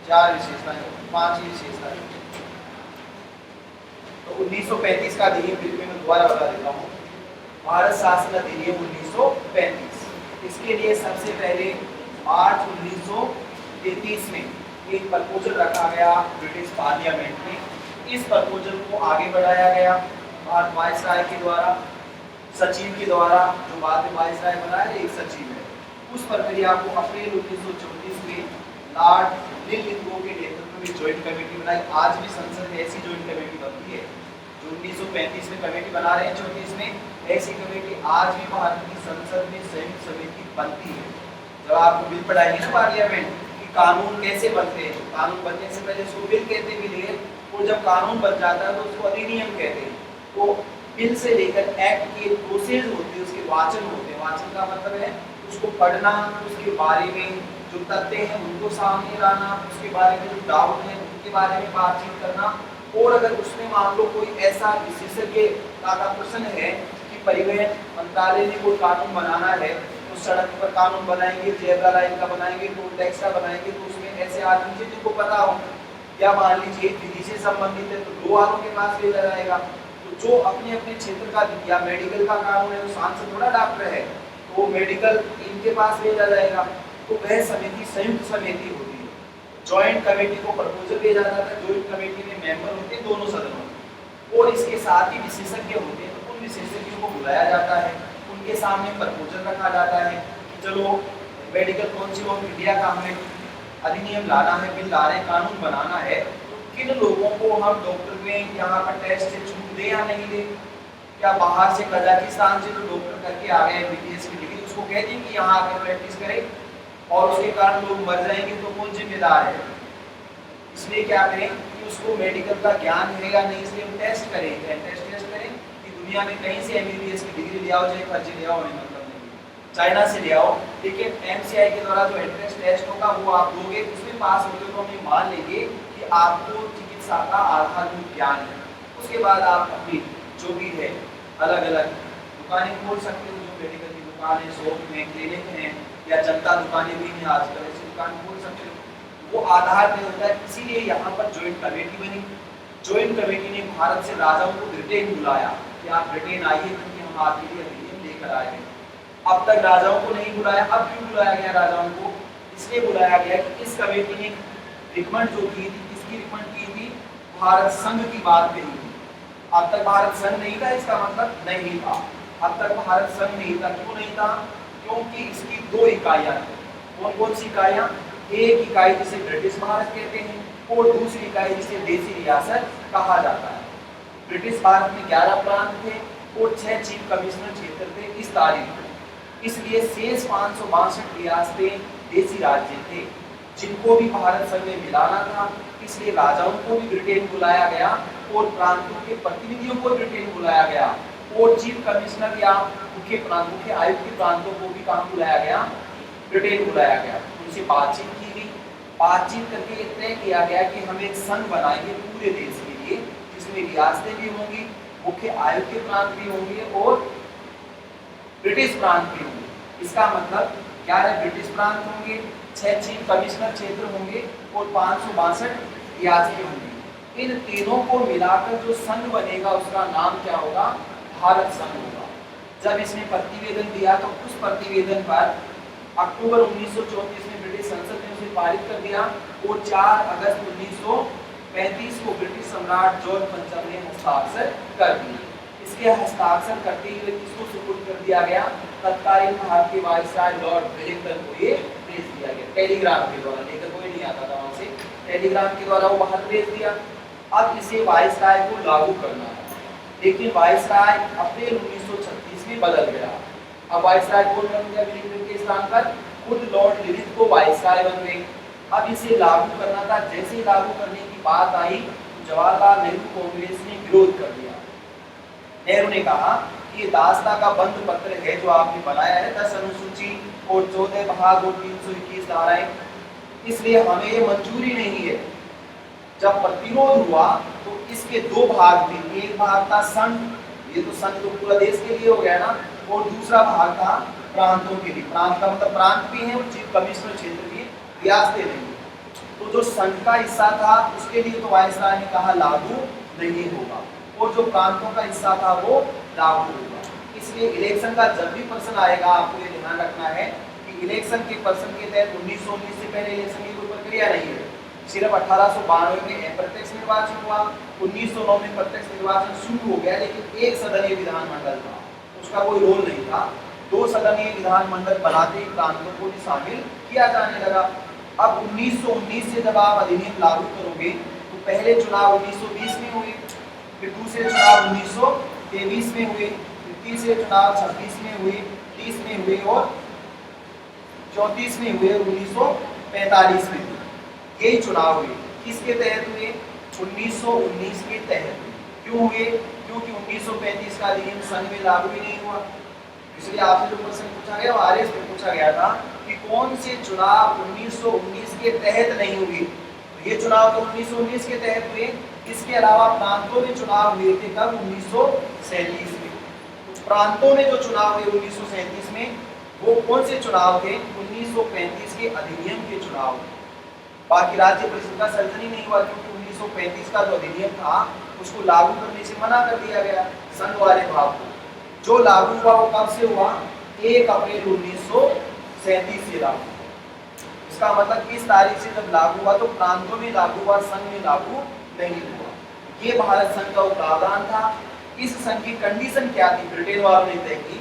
4 विशेषताएं, 5 ही विशेषताएं। तो 1935 का अधिनियम फिर मैं दोबारा बता देता हूँ। भारत शासन अधिनियम 1935, इसके लिए सबसे पहले मार्च 1933 में एक प्रपोजल रखा गया ब्रिटिश पार्लियामेंट में। इस प्रपोजल को आगे बढ़ाया गया भारत वायसराय के द्वारा, सचिव के द्वारा, जो बाद में वायसराय बना है एक सचिव है। उस प्रक्रिया को अप्रैल 1934 में लॉर्ड लिनलिथगो के नेतृत्व में ज्वाइंट कमेटी बनाई। आज भी संसद में ऐसी ज्वाइंट कमेटी बनती है जो 1935 में कमेटी बना रहे हैं, 34 में ऐसी कमेटी आज भी भारत की संसद में संयुक्त समिति बनती है। जब आपको बिल पढ़ाएंगे ना पार्लियामेंट कि कानून कैसे बनते हैं, कानून बनने से पहले उसको बिल कहते भी लिए, और जब कानून बन जाता है तो उसको अधिनियम कहते हैं। तो बिल से लेकर एक्ट के प्रोसेस होते हैं, उसके वाचन होते हैं। वाचन का मतलब है उसको पढ़ना, उसके बारे में जो तथ्य हैं उनको सामने लाना, उसके बारे में जो डाउट है उनके बारे में बातचीत करना। और अगर उसमें मान लो कोई ऐसा विशेषज्ञ का प्रश्न है कि परिवहन मंत्रालय ने कोई कानून बनाना है, तो सड़क पर कानून बनाएंगे, जेब्रा लाइन का बनाएंगे, टोल टैक्स का बनाएंगे, तो उसमें ऐसे आदमी चाहिए जिनको पता हो। या मान लीजिए विधि से संबंधित है तो 2 वालों के पास भेजा जाएगा। तो जो अपने अपने क्षेत्र का या मेडिकल का कानून है, तो सांसद थोड़ा डॉक्टर है, तो मेडिकल इनके पास भेजा जाएगा। तो वह समिति संयुक्त समिति होती है। जॉइंट कमेटी को प्रपोजल भेजा जाता है, जॉइंट कमेटी में मेंबर होते हैं दोनों सदनों में, और इसके साथ ही विशेषज्ञ होते हैं। तो उन विशेषज्ञों को बुलाया जाता है, उनके सामने प्रपोजल रखा जाता है कि चलो मेडिकल काउंसिल ऑफ इंडिया का हमें अधिनियम लाना है, बिल ला रहे हैं, कानून बनाना है, तो किन लोगों को हम डॉक्टर में यहाँ पर टेस्ट से छूट दें या नहीं दें। क्या बाहर से कजाकिस्तान से जो डॉक्टर करके आ गए बीडीएस की डिग्री, उसको कह दें कि यहाँ आकर प्रैक्टिस करें और उसके कारण लोग मर जाएंगे, तो कौन जिम्मेदार है। इसलिए क्या करें कि उसको मेडिकल का ज्ञान है या नहीं, इसलिए हम टेस्ट करें, टेस्ट करें कि दुनिया में कहीं से एमबीबीएस की डिग्री ले आओ, चाहे फर्जी ले आओ, नहीं मतलब नहीं, चाइना से ले आओ, लेकिन एमसीआई के द्वारा जो एंट्रेंस टेस्ट होगा वो आप दोगे, उसमें पास होगे तो हम मान लेंगे कि आपको चिकित्सा का आधारभूत ज्ञान है। उसके बाद आप अपनी जो भी है अलग अलग दुकानें खोल सकते हो, जो मेडिकल की दुकान है, शॉप में, क्लिनिक है, या जनता दुकानें भी हैं आजकल, ऐसी दुकान खोल सकते हो। वो आधार नहीं होता है, इसीलिए यहाँ पर ज्वाइंट कमेटी बनी। ज्वाइंट कमेटी ने भारत से राजाओं को ब्रिटेन बुलाया कि आप ब्रिटेन आइए क्योंकि हम आपके लिए अधिनियम लेकर आए हैं। अब तक राजाओं को नहीं बुलाया। अब क्यों बुलाया गया राजाओं को? इसलिए बुलाया गया कि इस कमेटी ने रिकमेंड जो की थी, किसकी रिकमेंड की थी? भारत संघ की बात कही थी। अब तक भारत संघ नहीं था, इसका मतलब नहीं था। अब तक भारत संघ नहीं था। क्यों नहीं था? क्योंकि इसकी 2 इकाइयां थी। कौन कौन सी इकाइयां? एक इकाई जिसे ब्रिटिश भारत कहते हैं और दूसरी इकाई जिसे देसी रियासत कहा जाता है। ब्रिटिश भारत में 11 प्रांत थे और 6 चीफ कमिश्नर क्षेत्र थे इस तारीख में। इसलिए शेष 562 रियासतें देसी राज्य थे जिनको भी भारत संघ में मिलाना था। इसलिए राजाओं को भी ब्रिटेन बुलाया गया और प्रांतों के प्रतिनिधियों को ब्रिटेन बुलाया गया और चीफ कमिश्नर या मुख्य आयुक्त के प्रांतों को भी कहाँ बुलाया गया? ब्रिटेन बुलाया गया। उनसे बातचीत की गई। बातचीत करके ये तय किया गया कि हम एक संघ बनाएंगे पूरे देश के लिए, जिसमें रियासतें भी होंगी, मुख्य आयुक्त के प्रांत भी होंगे और ब्रिटिश प्रांत भी होंगे। इसका मतलब 11 ब्रिटिश प्रांत होंगे, 6 चीफ कमिश्नर क्षेत्र होंगे और 562 रियासतें होंगी। इन तीनों को मिलाकर जो संघ बनेगा उसका नाम क्या होगा? भारत संघ होगा। जब इसने प्रतिवेदन दिया तो उस प्रतिवेदन पर अक्टूबर 1934 में ब्रिटिश संसद ने उसे पारित कर दिया और 4 अगस्त 1935 को ब्रिटिश सम्राट जॉर्ज पंचम ने हस्ताक्षर कर दिए। इसके हस्ताक्षर करते हुए किसको सुपुर्द कर दिया गया? तत्कालीन भारत के वायसराय लॉर्ड वेलिंगटन को ये भेज दिया गया। टेलीग्राम के द्वारा, लेकर कोई नहीं आता था वहां से, टेलीग्राम के द्वारा वो बाहर भेज दिया। अब इसे वायसराय को लागू करना है, लेकिन वायसराय अप्रैल 1936 में बदल गया। अब वायसराय कौन बन गया? वेलिंगटन के स्थान पर खुद लॉर्ड लिलिथ को वायसराय बन गए। अब इसे लागू करना था। जैसे ही लागू करने की बात आई तो जवाहरलाल नेहरू कांग्रेस ने विरोध कर दिया। नेहरू ने कहा कि ये दास्ता का बंद पत्र है जो आपने बनाया है, 10 अनुसूची और 14 भाग और 321 धाराएं, इसलिए हमें ये मंजूरी नहीं है। जब प्रतिरोध हुआ तो इसके 2 भाग थे। एक भाग था संघ, ये तो संघ तो पूरा देश के लिए हो गया ना, और दूसरा भाग था प्रांतों के लिए। प्रांत का मतलब प्रांत भी है और चीफ कमिश्नर क्षेत्र भी, रियासतें नहीं। तो जो संघ का हिस्सा था उसके लिए तो वायसराय ने कहा लागू नहीं होगा, और जो प्रांतों का हिस्सा था वो लागू होगा। इसलिए इलेक्शन का जब भी प्रश्न आएगा आपको ये ध्यान रखना है कि इलेक्शन के प्रश्न के तहत 1919 से पहले इलेक्शन की कोई प्रक्रिया नहीं है। सिर्फ 1892 में अप्रत्यक्ष निर्वाचन हुआ, 1909 में प्रत्यक्ष निर्वाचन शुरू हो गया, लेकिन एक सदनीय विधानमंडल था, उसका कोई रोल नहीं था। दो सदनीय विधानमंडल बनाते ही प्रांतों को भी शामिल किया जाने लगा। अब 1919 से जब आप अधिनियम लागू करोगे तो पहले चुनाव 1920 में हुए, फिर दूसरे चुनाव 1923 में हुए, फिर तीसरे चुनाव 26 में हुए, 30 में हुए और 34 में हुए, 1945 में हुए। यही चुनाव हुए, किसके तहत हुए? 1919 के तहत हुए। क्यों हुए? क्योंकि 1935 का अधिनियम संघ में लागू ही नहीं हुआ। इसलिए आपसे जो प्रश्न पूछा गया वो आरएस में पूछा गया था कि कौन से चुनाव 1919 के तहत नहीं हुए। तो ये चुनाव तो 1919 के तहत हुए। इसके अलावा प्रांतों में चुनाव हुए थे कब? 1937 में। तो प्रांतों में जो चुनाव हुए 1937 में वो कौन से चुनाव थे? 1935 के अधिनियम के चुनाव। बाकी राज्य परिषद का सर्जन ही नहीं हुआ, क्योंकि 1935 का जो अधिनियम था उसको लागू करने से मना कर दिया गया संघ वाले भाग को। जो लागू हुआ वो कब से हुआ? 1 अप्रैल 1937 से लागू। इसका मतलब इस तारीख से जब लागू हुआ तो प्रांतों में लागू हुआ, संघ में लागू नहीं हुआ। ये भारत संघ का प्रावधान था। इस संघ की कंडीशन क्या थी? ब्रिटेन वालों ने तय की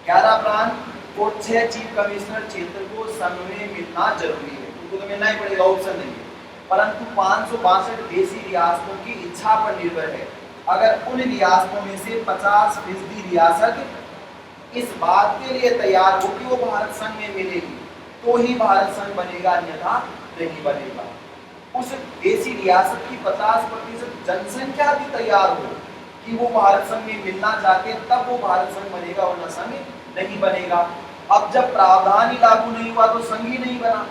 11 प्रांत और 6 चीफ कमिश्नर क्षेत्र को संघ में मिलना जरूरी है, उनको तो मिलना ही पड़ेगा, ऑप्शन नहीं है। परंतु 562 देशी रियासतों की इच्छा पर निर्भर है। अगर उन रियासतों में से 50% रियासत इस बात के लिए तैयार हो कि वो भारत संघ में मिलेगी तो ही भारत संघ बनेगा, अन्यथा नहीं बनेगा। उस देशी रियासत की 50% जनसंख्या भी तैयार हो कि वो भारत संघ में मिलना चाहते हैं, तब वो भारत संघ बनेगा, वरना संघ नहीं बनेगा। अब जब प्रावधान ही लागू नहीं हुआ तो संघ ही नहीं बना।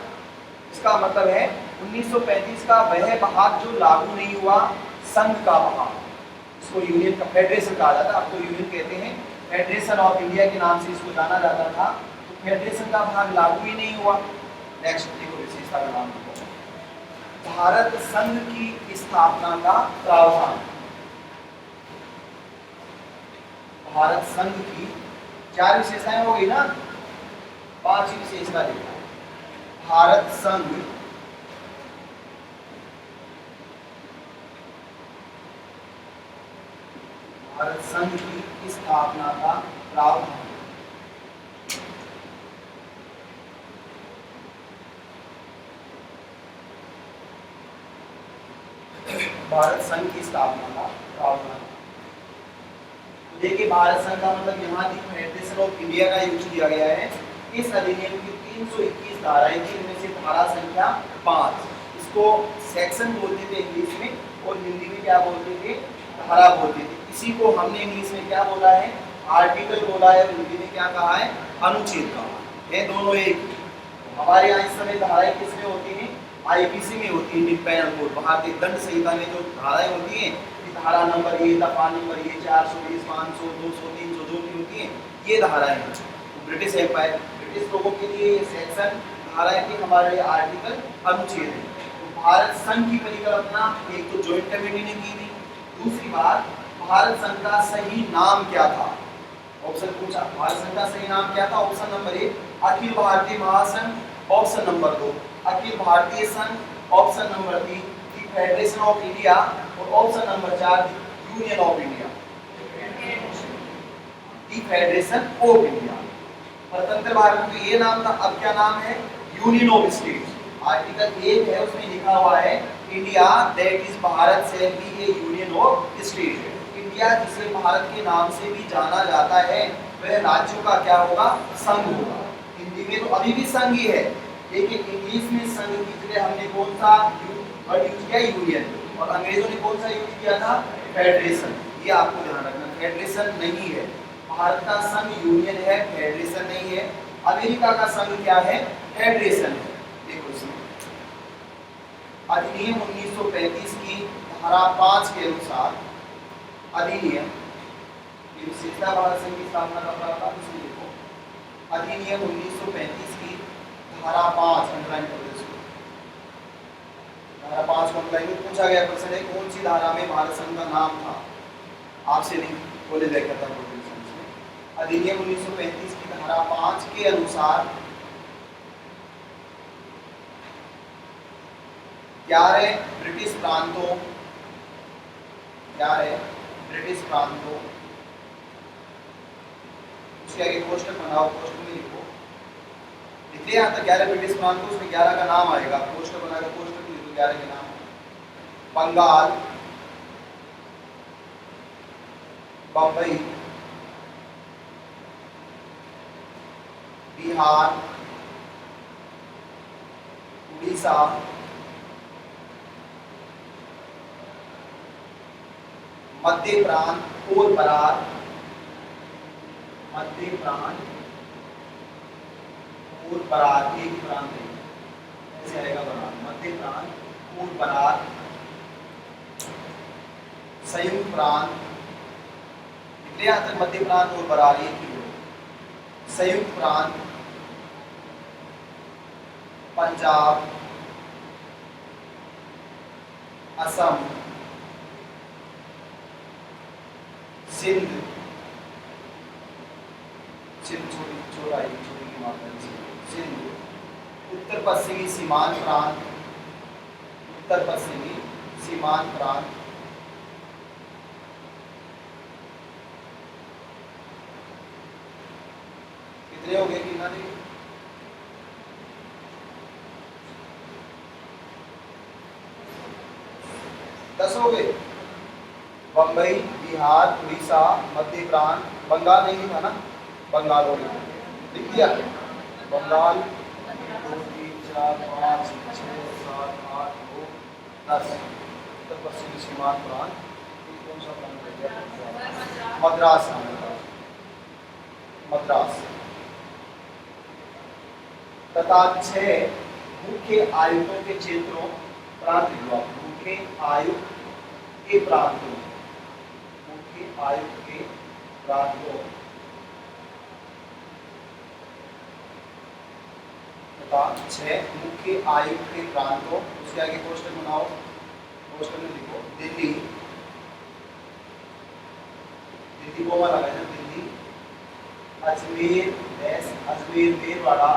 इसका मतलब है 1935 का वह भाग जो लागू नहीं हुआ, संघ का भाग, इसको यूनियन का फेडरेशन कहा जाता है। अब तो यूनियन कहते हैं, फेडरेशन ऑफ इंडिया के नाम से इसको जाना जाता था। तो फेडरेशन का भाग लागू ही नहीं हुआ। नेक्स्ट देखो विशेषता का नाम भारत संघ की स्थापना का प्रावधान। भारत संघ की 4 विशेषताएं हो गई ना, 5 विशेषता देखो। भारत संघ भारत संघ की स्थापना का प्रावधान। भारत संघ की स्थापना का प्रावधान। तो देखिए भारत संघ का मतलब यहाँ की फेडरेशन ऑफ इंडिया का यूज किया गया है। इस अधिनियम की 321 धाराएं थी, इनमें से धारा संख्या 5, इसको सेक्शन बोलते थे इंग्लिश में, और हिंदी में क्या बोलते थे? धारा बोलते थे। इसी को हमने इंग्लिश में क्या बोला है? आर्टिकल बोला है, और हिंदी में क्या कहा है? अनुच्छेद कहा है। दोनों एक। हमारे यहाँ इस समय धाराएं किसमें होती हैं? आईपीसी में होती है, इंडियन पेनल कोड। भारतीय दंड संहिता में जो धाराएं होती हैं, धारा नंबर ये, दफा नंबर ये, 420, 500, 200, 300 जो भी होती हैं, ये धाराएं हैं। ब्रिटिश एम्पायर, ब्रिटिश लोगों के लिए सेक्शन धाराएं थी, हमारे लिए आर्टिकल अनुच्छेद है। तो भारत संघ की परिकल्पना एक तो जॉइंट कमेटी ने की थी। दूसरी बात, भारत संघ का सही नाम क्या था? ऑप्शन पूछा, भारत संघ का सही नाम क्या था? ऑप्शन नंबर 1 अखिल भारतीय महासंघ, option number 2 Akhil Bharatiya Sangh, option number 3 the federation of India, और option number 4 union of India. The federation of India. स्वतंत्र भारत में ये नाम था, अब क्या नाम है? Union of states. आर्टिकल 1 है, उसमें लिखा हुआ है India that is Bharat shall be A union of states. India जिसे भारत के नाम से भी जाना जाता है वह राज्यों का क्या होगा? संघ होगा। हिंदी में तो अभी भी संघ ही है, लेकिन इंग्लिश में संघ की जगह हमने कौन सा वर्ड यूज किया? यूनियन। और अंग्रेजों ने कौन सा यूज किया था? फेडरेशन। ये आपको ध्यान रखना, फेडरेशन नहीं है। भारत का संघ यूनियन है, फेडरेशन नहीं है। अमेरिका का संघ क्या है? फेडरेशन है। देखो इसमें अधिनियम 1935 की धारा 5 के अनुसार अधिनियम, ये विशेषता भारत संघ की स्थापना का प्रावधान, इसमें देखो अधिनियम 1935 की धारा 5 अंडरलाइन कर दो। टू लाइन में पूछा गया प्रश्न है कौन सी धारा में भारत संघ का नाम था, आपसे नहीं बोले देखा था अधिनियम 1935 की धारा 5 के अनुसार 11 ब्रिटिश प्रांतों उसके आगे कोष्टक बनाओ, कोष्टक में लिखो, लिखिए यहाँ तक 11 ब्रिटिश प्रांतों, उसमें 11 का नाम आएगा, कोष्टक बनाकर कोष्टक में लिखो 11 के नाम। बंगाल, बम्बई, बिहार, उड़ीसा, मध्य प्रांत और बरार, मध्य प्रांत और बरार, एक ही प्रांत है, ऐसे आएगा बरार, मध्य प्रांत और बरार, संयुक्त प्रांत, निकले यहाँ तक मध्य प्रांत और बरार एक ही हो, संयुक्त प्रांत, पंजाब, असम, सिंध, छोटा छोटी की मात्रा सिंध, उत्तर पश्चिमी सीमांत प्रांत, उत्तर पश्चिमी सीमांत प्रांत, कितने हो गए कि ना? 10 हो गए। बम्बई, बिहार, उड़ीसा, मध्य प्रांत, बंगाल नहीं था ना, बंगाल हो गया, लिख दिया बंगाल, 2 3 4 5 6 7 8 9 10, उत्तर पश्चिमी सीमांत प्रांत, कौन सा प्रांत है? मद्रास, मद्रास, तथा 6 मुख्य आयुक्तों के क्षेत्रों, प्रांत लिखो आप, मुख्य आयुक्त के प्रांतों, मुख्य आयुक्त के प्रांतों तथा 6 मुख्य आयुक्त के प्रांतों, उसके आगे कोष्टक बनाओ, कोष्टक में लिखो दिल्ली, दिल्ली को लगा है, दिल्ली, अजमेर, अजमेर मेरवाड़ा,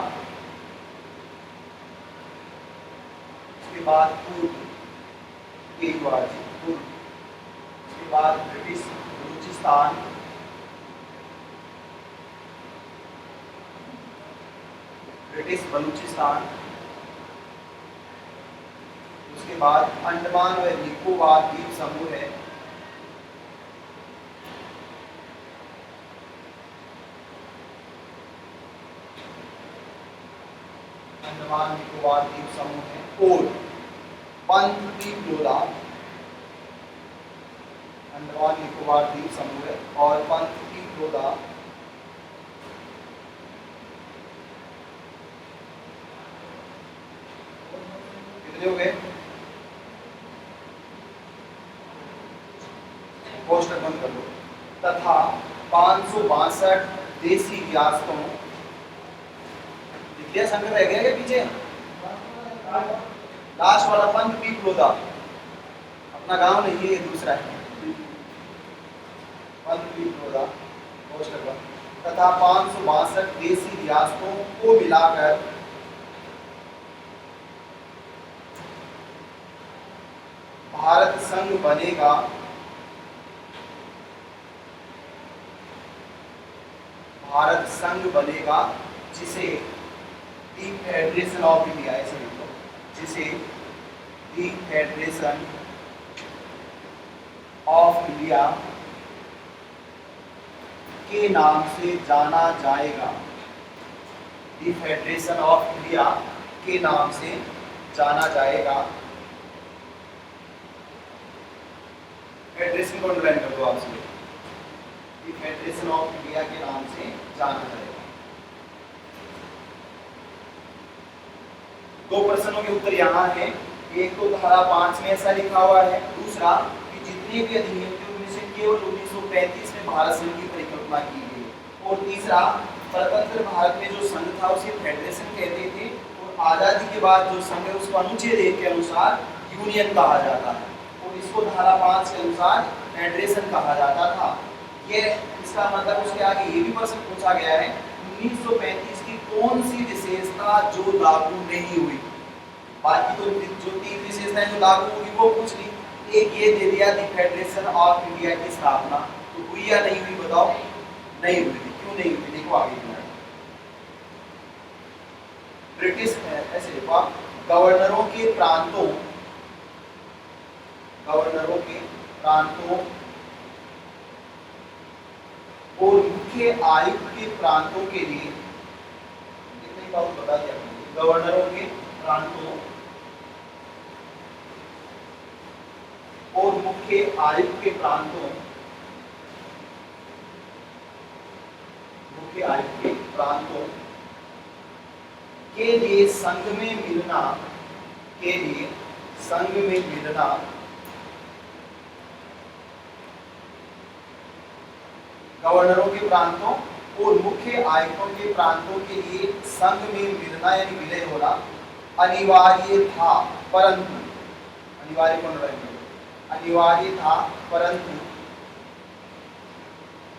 उसके बाद पूर्व, उसके बाद ब्रिटिश बलूचिस्तान, उसके बाद अंडमान व निकोबार द्वीप समूह है, अंडमान निकोबार द्वीप समूह है, और पंतद्वीप, अंडमान निकोबार द्वीप समूह है, और पंतद्वीप कितने हो गए? कोष्टक बंद कर लो, तथा 562 देशी रियासतों, लिखिए संख्या रह गया क्या पीछे? लास्ट वाला पंतद्वीप, अपना गांव नहीं है, ये दूसरा है, पंतद्वीप, तथा 562 देशी रियासतों को मिलाकर भारत संघ बनेगा, जिसे दी फेडरेशन ऑफ इंडिया, ऐसे लिखो, जिसे दी फेडरेशन ऑफ इंडिया के नाम से जाना जाएगा, दी फेडरेशन ऑफ इंडिया के नाम से जाना जाएगा। फेडरेशन को अंडरलाइन कर दो आपसे, दी फेडरेशन ऑफ इंडिया के नाम से जाना जाएगा। 2 प्रश्नों के उत्तर यहाँ है, एक तो धारा 5 में ऐसा लिखा हुआ है, दूसरा कि जितने भी अधिनियम थे उनमें से केवल 1935 में भारत संघ की परिकल्पना की गई, और तीसरा स्वतंत्र भारत में जो संघ था उसे फेडरेशन कहते थे, और आज़ादी के बाद जो संघ है उसको अनुच्छेद 1 के अनुसार यूनियन कहा जाता है, और इसको धारा 5 के अनुसार फेडरेशन कहा जाता था। ये इसका मतलब उसके आगे ये भी प्रश्न पूछा गया है 1935 की कौन सी विशेषता जो लागू नहीं हुई। बाकी तो जो 3 विशेषताएं जो लागू होगी वो पूछ ली, एक ये दे दिया थी फेडरेशन ऑफ इंडिया की स्थापना, तो हुई या नहीं हुई बताओ? नहीं हुई थी। क्यों नहीं हुई? देखो आगे ब्रिटिश ऐसे गवर्नरों के प्रांतों और मुख्य आयुक्त के प्रांतों के लिए, इतनी बात बता दिया, गवर्नरों के प्रांतों और मुख्य आयुक्त के प्रांतों के लिए संघ में मिलना गवर्नरों के प्रांतों और मुख्य आयुक्तों के प्रांतों के लिए संघ में मिलना यानी विलय होना अनिवार्य था, परंतु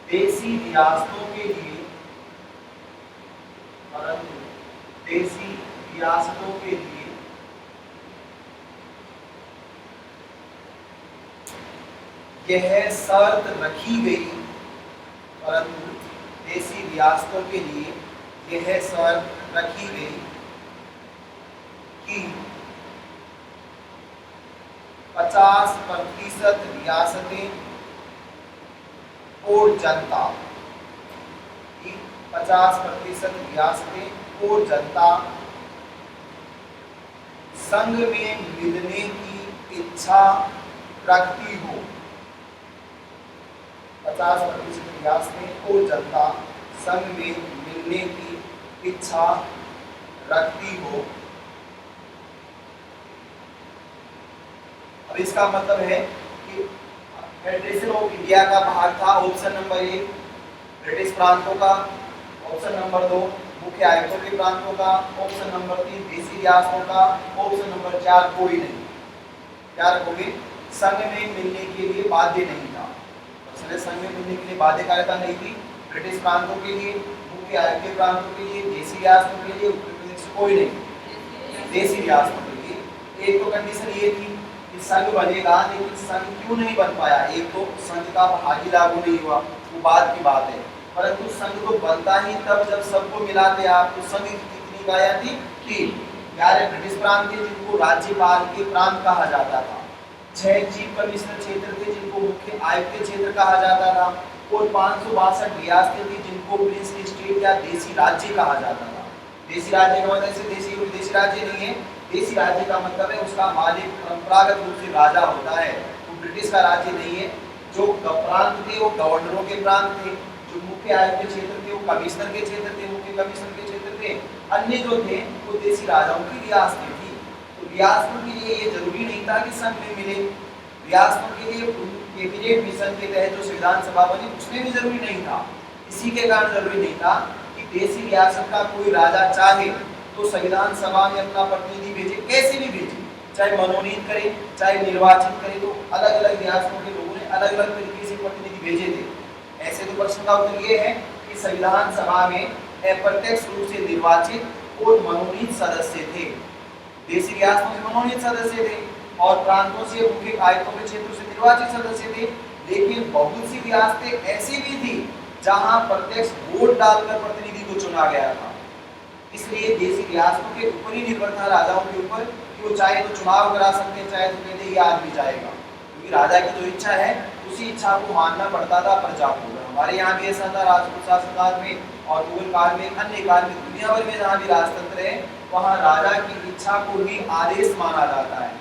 देसी रियासतों के लिए यह शर्त रखी गई कि 50% रियासतें और जनता संघ में मिलने की इच्छा रखती हो। 50% रियासतें और जनता संघ में मिलने की इच्छा रखती हो। अब इसका मतलब है कि फेडरेशन ऑफ इंडिया का भाग था ऑप्शन नंबर 1 ब्रिटिश प्रांतों का, ऑप्शन नंबर 2 मुख्य आयुक्तों के प्रांतों का, ऑप्शन नंबर 3 देसी रियासतों का, ऑप्शन नंबर 4 कोई नहीं। क्या रखोगे? संघ में मिलने के लिए बाध्य नहीं था। संघ में मिलने के लिए बाध्यकारिता नहीं थी। ब्रिटिश प्रांतों के लिए, मुख्य आयुक्त के प्रांतों के लिए, देसी रियासतों के लिए, उत्तर प्रदेश कोई नहीं। देसी रियासतों के लिए एक तो कंडीशन ये थी कि संघ बनेगा, लेकिन संघ क्यों नहीं बन पाया? एक तो संघ का भागी लागू नहीं हुआ, वो बाद की बात है, परंतु संघ तो बनता ही तब जब सबको मिलाते आप। तो संघ की कितनी इकाइयां थी? 3। 11 ब्रिटिश प्रांत थे जिनको राज्यपाल के प्रांत कहा जाता था, 6 चीफ कमिश्नर क्षेत्र थे जिनको मुख्य आयुक्त के क्षेत्र कहा जाता था, और 562 रियासतें थी जिनको प्रिंस स्टेट या देसी राज्य कहा जाता था। देसी राज्य का मतलब से देसी विदेशी राज्य नहीं है। देसी राज्य का मतलब है उसका मालिक परंपरागत रूप से राजा होता है, वो ब्रिटिश का राज्य नहीं है। जो प्रांत थे वो गवर्नरों के प्रांत थे, जो मुख्य आयुक्त के क्षेत्र थे वो कमिश्नर के क्षेत्र थे, मुख्य कमिश्नर के क्षेत्र थे। अन्य जो थे वो देसी राजाओं की रियासतें थी। तो रियासतों के लिए ये जरूरी नहीं था कि संघ में मिले। रियासतों के लिए कैबिनेट मिशन के तहत जो संविधान सभा बनी उसमें भी जरूरी नहीं था। इसी के कारण जरूरी नहीं था कि देसी रियासत का कोई राजा चाहे तो संविधान सभा में अपना प्रतिनिधि भेजे, कैसे भी भेजे, चाहे मनोनीत करे चाहे निर्वाचित करे। तो अलग अलग रियासतों के लोगों ने अलग अलग तरीके से प्रतिनिधि भेजे थे। ऐसे तो प्रश्न का उत्तर ये है कि संविधान सभा में अप्रत्यक्ष रूप से निर्वाचित और मनोनीत सदस्य थे। देशी रियासतों से मनोनीत सदस्य थे और प्रांतों से मुख्य आयुक्तों के क्षेत्रों से निर्वाचित सदस्य थे। लेकिन बहुत सी रियासतें ऐसी भी थी जहां प्रत्यक्ष वोट डालकर प्रतिनिधि को चुना गया था। इसलिए देशी रियासतों के ऊपर ही निर्भर था, राजाओं के ऊपर, कि वो चाहे तो चुनाव करा सकते हैं, चाहे तो कहते ये आदमी जाएगा, क्योंकि राजा की जो इच्छा है उसी इच्छा को मानना पड़ता था प्रजा को। हमारे यहाँ भी ऐसा था राजपूत शासनकाल में और मुगल काल में, अन्य काल में, दुनिया भर में जहाँ भी राजतंत्र है वहाँ राजा की इच्छा को ही आदेश माना जाता है।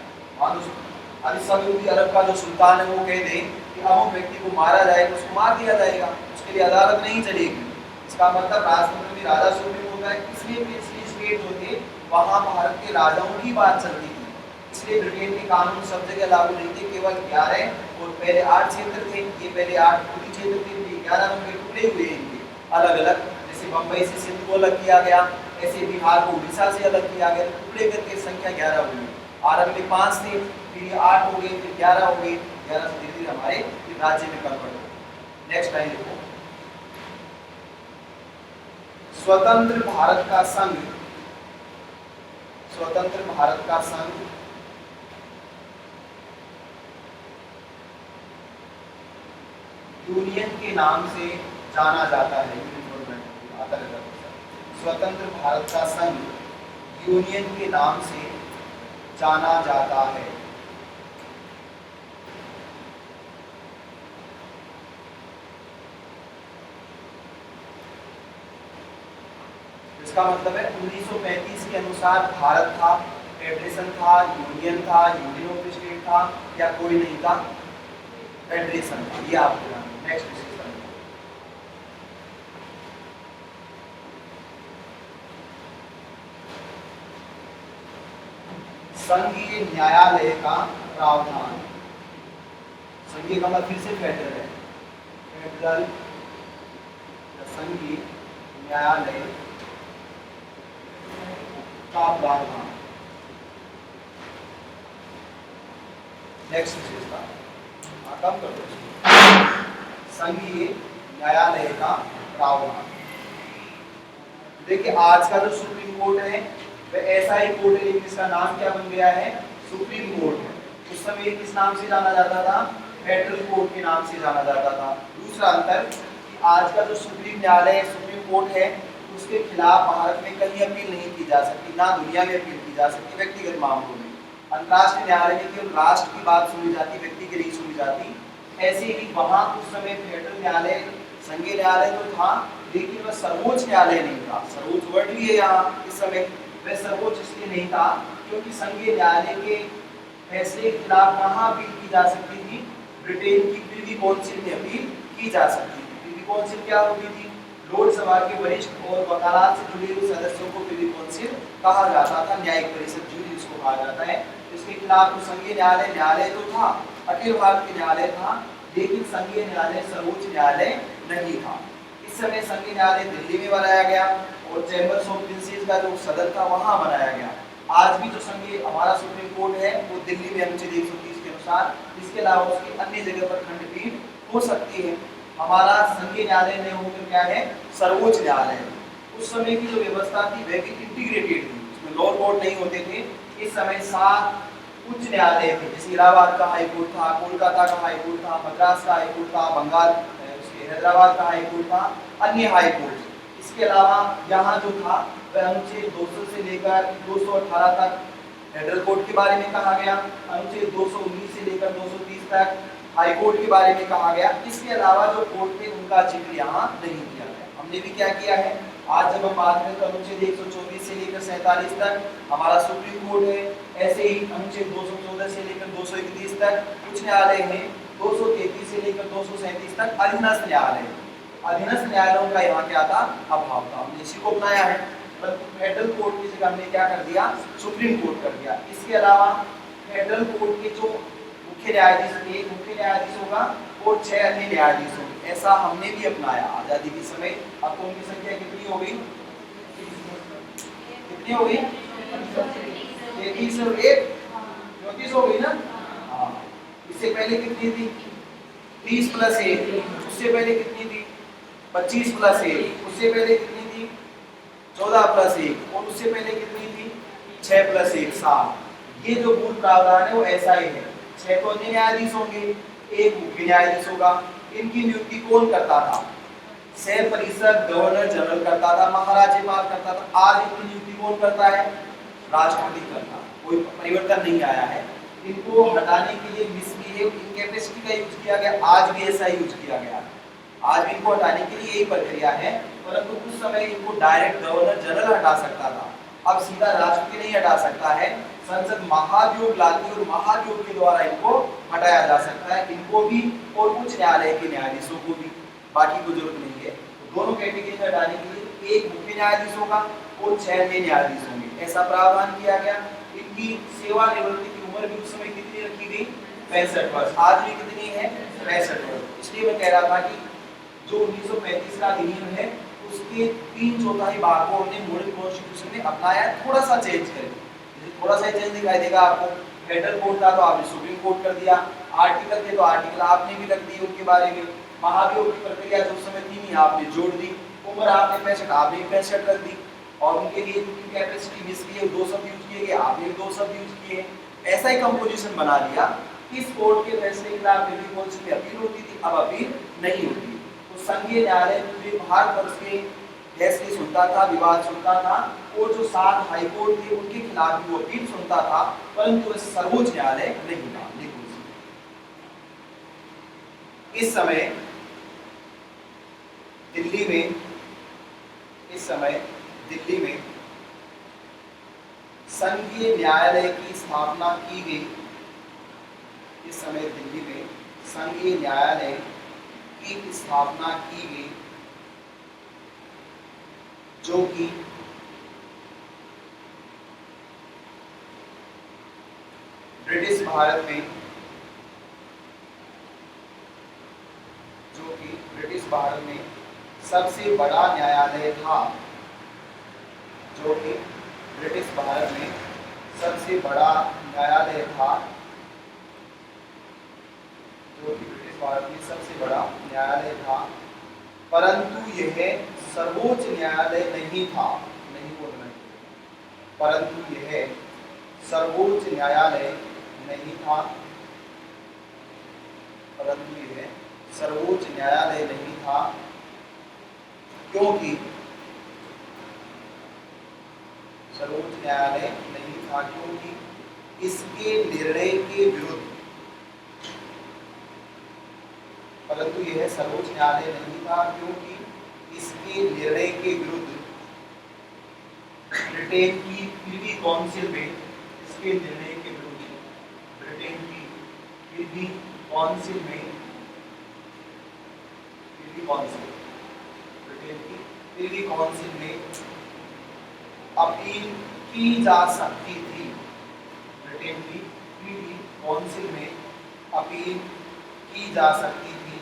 अभी सऊदी अरब का जो सुल्तान है वो कह दे कि अमुक व्यक्ति को मारा जाएगा, उसको मार दिया जाएगा, उसके लिए अदालत नहीं चलेगी। इसका मतलब राजतंत्र में राजा सुप्रीम होता है। इसलिए पिछली स्टेट जो थे वहाँ भारत के राजाओं की बात चलती थी। इसलिए ब्रिटेन के कानून सब जगह लागू नहीं थे, केवल 11 और पहले 8 क्षेत्र थे। ये पहले 8 पूरी क्षेत्र थे, 11 में टुकड़े हुए इनके अलग अलग। जैसे बम्बई से सिंध को अलग किया गया, ऐसे बिहार को उड़ीसा से अलग किया गया, टुकड़े करके संख्या 11 हुई। आरंभ में 5 थे, फिर ये 8 हो गए, फिर 11 हो गए, 11 से धीरे धीरे हमारे राज्य में कन्वर्ट हो। नेक्स्ट लाइन देखो, स्वतंत्र भारत का संघ, स्वतंत्र भारत का संघ यूनियन के नाम से जाना जाता है। स्वतंत्र भारत का संघ यूनियन के नाम से जाना जाता है। इसका मतलब है 1935 के अनुसार भारत था, फेडरेशन था, यूनियन था, यूनियन ऑफ स्टेट था, या कोई नहीं था, फेडरेशन था। ये आपको ध्यान। नेक्स्ट डिस्कशन, संघीय न्यायालय का प्रावधान। संघीय का मतलब फिर से फेडरल है, फेडरल संघीय न्यायालय का प्रावधान। नेक्स्ट विशेषता कम कर दो, संघीय न्यायालय का प्रावधान। देखिए आज का जो सुप्रीम कोर्ट है वह ऐसा ही कोर्ट है, लेकिन इसका नाम क्या बन गया है, सुप्रीम कोर्ट है। उस समय किस नाम से जाना जाता था, फेडरल कोर्ट के नाम से जाना जाता था। दूसरा अंतर कि आज का जो सुप्रीम न्यायालय सुप्रीम कोर्ट है उसके खिलाफ भारत में कहीं अपील नहीं की जा सकती, ना दुनिया में अपील की जा सकती व्यक्तिगत मामलों में। अंतर्राष्ट्रीय न्यायालय में केवल राष्ट्र की बात सुनी जाती, व्यक्ति की नहीं सुनी जाती। ऐसे ही वहां उस समय फेडरल न्यायालय, संघीय न्यायालय तो था, लेकिन वह सर्वोच्च न्यायालय नहीं था। सर्वोच्च वर्ड भी है यहाँ इस समय, वह सर्वोच्च इसलिए नहीं था क्योंकि संघीय न्यायालय के फैसले के खिलाफ कहाँ अपील की जा सकती थी, ब्रिटेन की प्रिवी काउंसिल में अपील की जा सकती थी। प्रिवी काउंसिल क्या होती थी, लोकसभा के वरिष्ठ और वकालत से जुड़े हुए सदस्यों को प्रिवी काउंसिल कहा जाता था, न्यायिक परिषद जूरी इसको कहा जाता है। इसके खिलाफ संघीय न्यायालय, न्यायालय तो था, अखिल भारतीय न्यायालय था, लेकिन संघीय न्यायालय सर्वोच्च न्यायालय नहीं था। इस समय संघीय न्यायालय दिल्ली में बनाया गया और चैम्बर्स ऑफ प्रिंसेस का जो सदन था वहां बनाया गया। आज भी जो संघीय हमारा सुप्रीम कोर्ट है वो दिल्ली में अनुच्छेद 130 के अनुसार, इसके अलावा उसकी अन्य जगह पर खंडपीठ हो सकती है। हमारा संघीय न्यायालय ने होकर क्या है, सर्वोच्च न्यायालय। उस समय की जो व्यवस्था थी वह भी इंटीग्रेटेड थी, उसमें लोअर कोर्ट नहीं होते थे। इस समय 7 उच्च न्यायालय थे, जैसे इलाहाबाद का हाई कोर्ट था, कोलकाता का हाई कोर्ट था, मद्रास का हाई कोर्ट था, बंगाल हैदराबाद का हाई कोर्ट था, अन्य हाई कोर्ट। इसके अलावा यहाँ जो था वह अनुच्छेद 200 से लेकर 218 तक फेडरल कोर्ट के बारे में कहा गया, अनुच्छेद 219 से लेकर 230 तक हाई कोर्ट के बारे में कहा गया। इसके अलावा जो कोर्ट थे उनका जिक्र यहाँ नहीं किया गया। हमने भी क्या किया है, आज जब हम बात करें तो अनुच्छेद 124 से लेकर 47 तक हमारा सुप्रीम कोर्ट है, ऐसे ही अनुच्छेद 214 से लेकर 231 तक उच्च न्यायालय है, 233 से लेकर 237 तक अधीनस्थ न्यायालय। अधीनस्थ न्यायालयों का यहाँ क्या था, अभाव था। हमने इसी को अपनाया है, परंतु फेडरल कोर्ट की जगह हमने क्या कर दिया, सुप्रीम कोर्ट कर दिया। इसके अलावा फेडरल कोर्ट के जो मुख्य न्यायाधीश, एक मुख्य न्यायाधीश होगा और 6 अन्य न्यायाधीश होंगे, ऐसा हमने भी अपनाया आजादी के समय। अब तो उनकी संख्या कितनी हो गई, कितनी हो गई, 33 और 1 34 हो गई ना। हाँ, इससे पहले कितनी थी, 30 प्लस 1, उससे पहले कितनी थी, 25 प्लस 1, उससे पहले कितनी थी, 14 प्लस 1, और उससे पहले कितनी थी, 6 प्लस 1 7। ये जो मूल प्रावधान है वो ऐसा ही है। 6 तो अन्य न्यायाधीश होंगे, 1 मुख्य न्यायाधीश होगा। इनकी नियुक्ति कौन करता था, सह परिषद गवर्नर जनरल करता था, महाराज्यपाल करता था। आज इनकी नियुक्ति कौन करता है, राष्ट्रपति करता। कोई परिवर्तन नहीं आया है। इनको हटाने के लिए मिसबिहेव इनकैपेसिटी का यूज किया गया, आज भी ऐसा यूज किया गया। आज भी इनको हटाने के लिए यही प्रक्रिया है, परंतु उस समय इनको डायरेक्ट गवर्नर जनरल हटा सकता था, अब सीधा राष्ट्रपति नहीं हटा सकता है। संसद महाभियोग लाती है और महाभियोग के द्वारा इनको हटाया जा सकता है, इनको भी और उच्च न्यायालय के न्यायाधीशों को भी, बाकी को जरूरत नहीं है। तो दोनों कैटेगरी में हटाने के लिए 1 मुख्य न्यायाधीश होगा और 6 अन्य न्यायाधीश होंगे, ऐसा प्रावधान किया गया। इनकी सेवानिवृत्ति की उम्र भी उस समय कितनी रखी गई, 65 वर्ष। आज भी कितनी है, 65 वर्ष। इसलिए मैं कह रहा था कि जो 1935 का अधिनियम है उसके 3/4 भाग को हमने मॉडल कॉन्स्टिट्यूशन में अपनाया, थोड़ा सा चेंज करें। थोड़ा सा चेंज दिखाई देगा आपको, हेडर कोड था तो आपने सुप्रीम कोर्ट कर दिया, आर्टिकल थे तो आर्टिकल आपने भी रख दिए उनके बारे में। महाभियोग की प्रक्रिया जो उस समय थी नहीं, आपने जोड़ दी। उम्र आपने 65, आपने 65 रख दी। और उनके लिए उनकी कैपेसिटी मिस की है, 2 शब्द यूज किए गए, आपने 2 शब्द यूज किए। ऐसा ही कंपोजिशन बना लिया। इस कोर्ट के फैसले के खिलाफ दिल्ली कौंसिल में अपील होती थी, अब अपील नहीं होती। तो संघीय न्यायालय पूरे भारतवर्ष के फैसले सुनता था, विवाद सुनता था, और जो 7 हाई कोर्ट थे उनके खिलाफ भी वो अपील सुनता था, परंतु सर्वोच्च न्यायालय नहीं था। इस समय दिल्ली में संघीय न्यायालय की स्थापना की गई। इस समय दिल्ली में संघीय न्यायालय की स्थापना की गई, जो कि ब्रिटिश भारत में सबसे बड़ा न्यायालय था। जो कि ब्रिटिश भारत में सबसे बड़ा न्यायालय था। जो कि ब्रिटिश भारत में सबसे बड़ा न्यायालय था, परंतु यह सर्वोच्च न्यायालय नहीं था। नहीं बोलना है, परंतु यह सर्वोच्च न्यायालय नहीं था। परंतु यह सर्वोच्च न्यायालय नहीं था, क्योंकि सर्वोच्च न्यायालय नहीं था क्योंकि इसके निर्णय के विरुद्ध, परंतु यह सर्वोच्च न्यायालय नहीं था क्योंकि इसके निर्णय के विरुद्ध ब्रिटेन की प्रिवी काउंसिल में, इसके निर्णय के विरुद्ध ब्रिटेन की प्रिवी काउंसिल में, ब्रिटेन की प्रिवी काउंसिल में अपील की जा सकती थी। ब्रिटेन की प्रिवी काउंसिल में अपील की जा सकती थी।